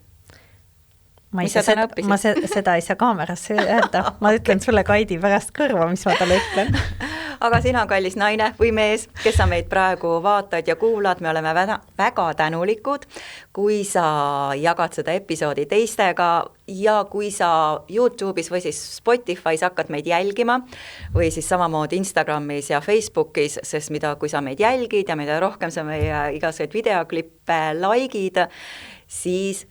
Ma seda ei saa kaamerasse öelda. Ma ütlen sulle, Kaidi, pärast kõrva, mis ma talle ütlen. aga sina, kallis naine või mees, kes sa meid praegu vaatad ja kuulad, me oleme väga tänulikud, kui sa jagad seda episoodi teistega ja kui sa YouTube'is või siis Spotify's hakkad meid jälgima või siis samamoodi Instagramis ja Facebookis, sest kui sa meid jälgid ja mida rohkem sa meie igasuguseid videoklippe like'id, siis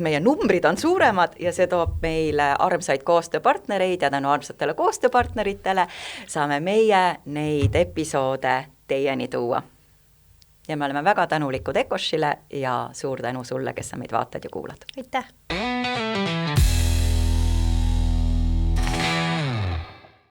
meie numbrid on suuremad ja see toob meile armsaid koostööpartnereid ja tänu armsatele koostööpartneritele saame meie neid episoode teieni tuua. Ja me oleme väga tänulikud Ecoshile ja suur tänu sulle, kes sa meid vaatad ja kuulad. Aitäh!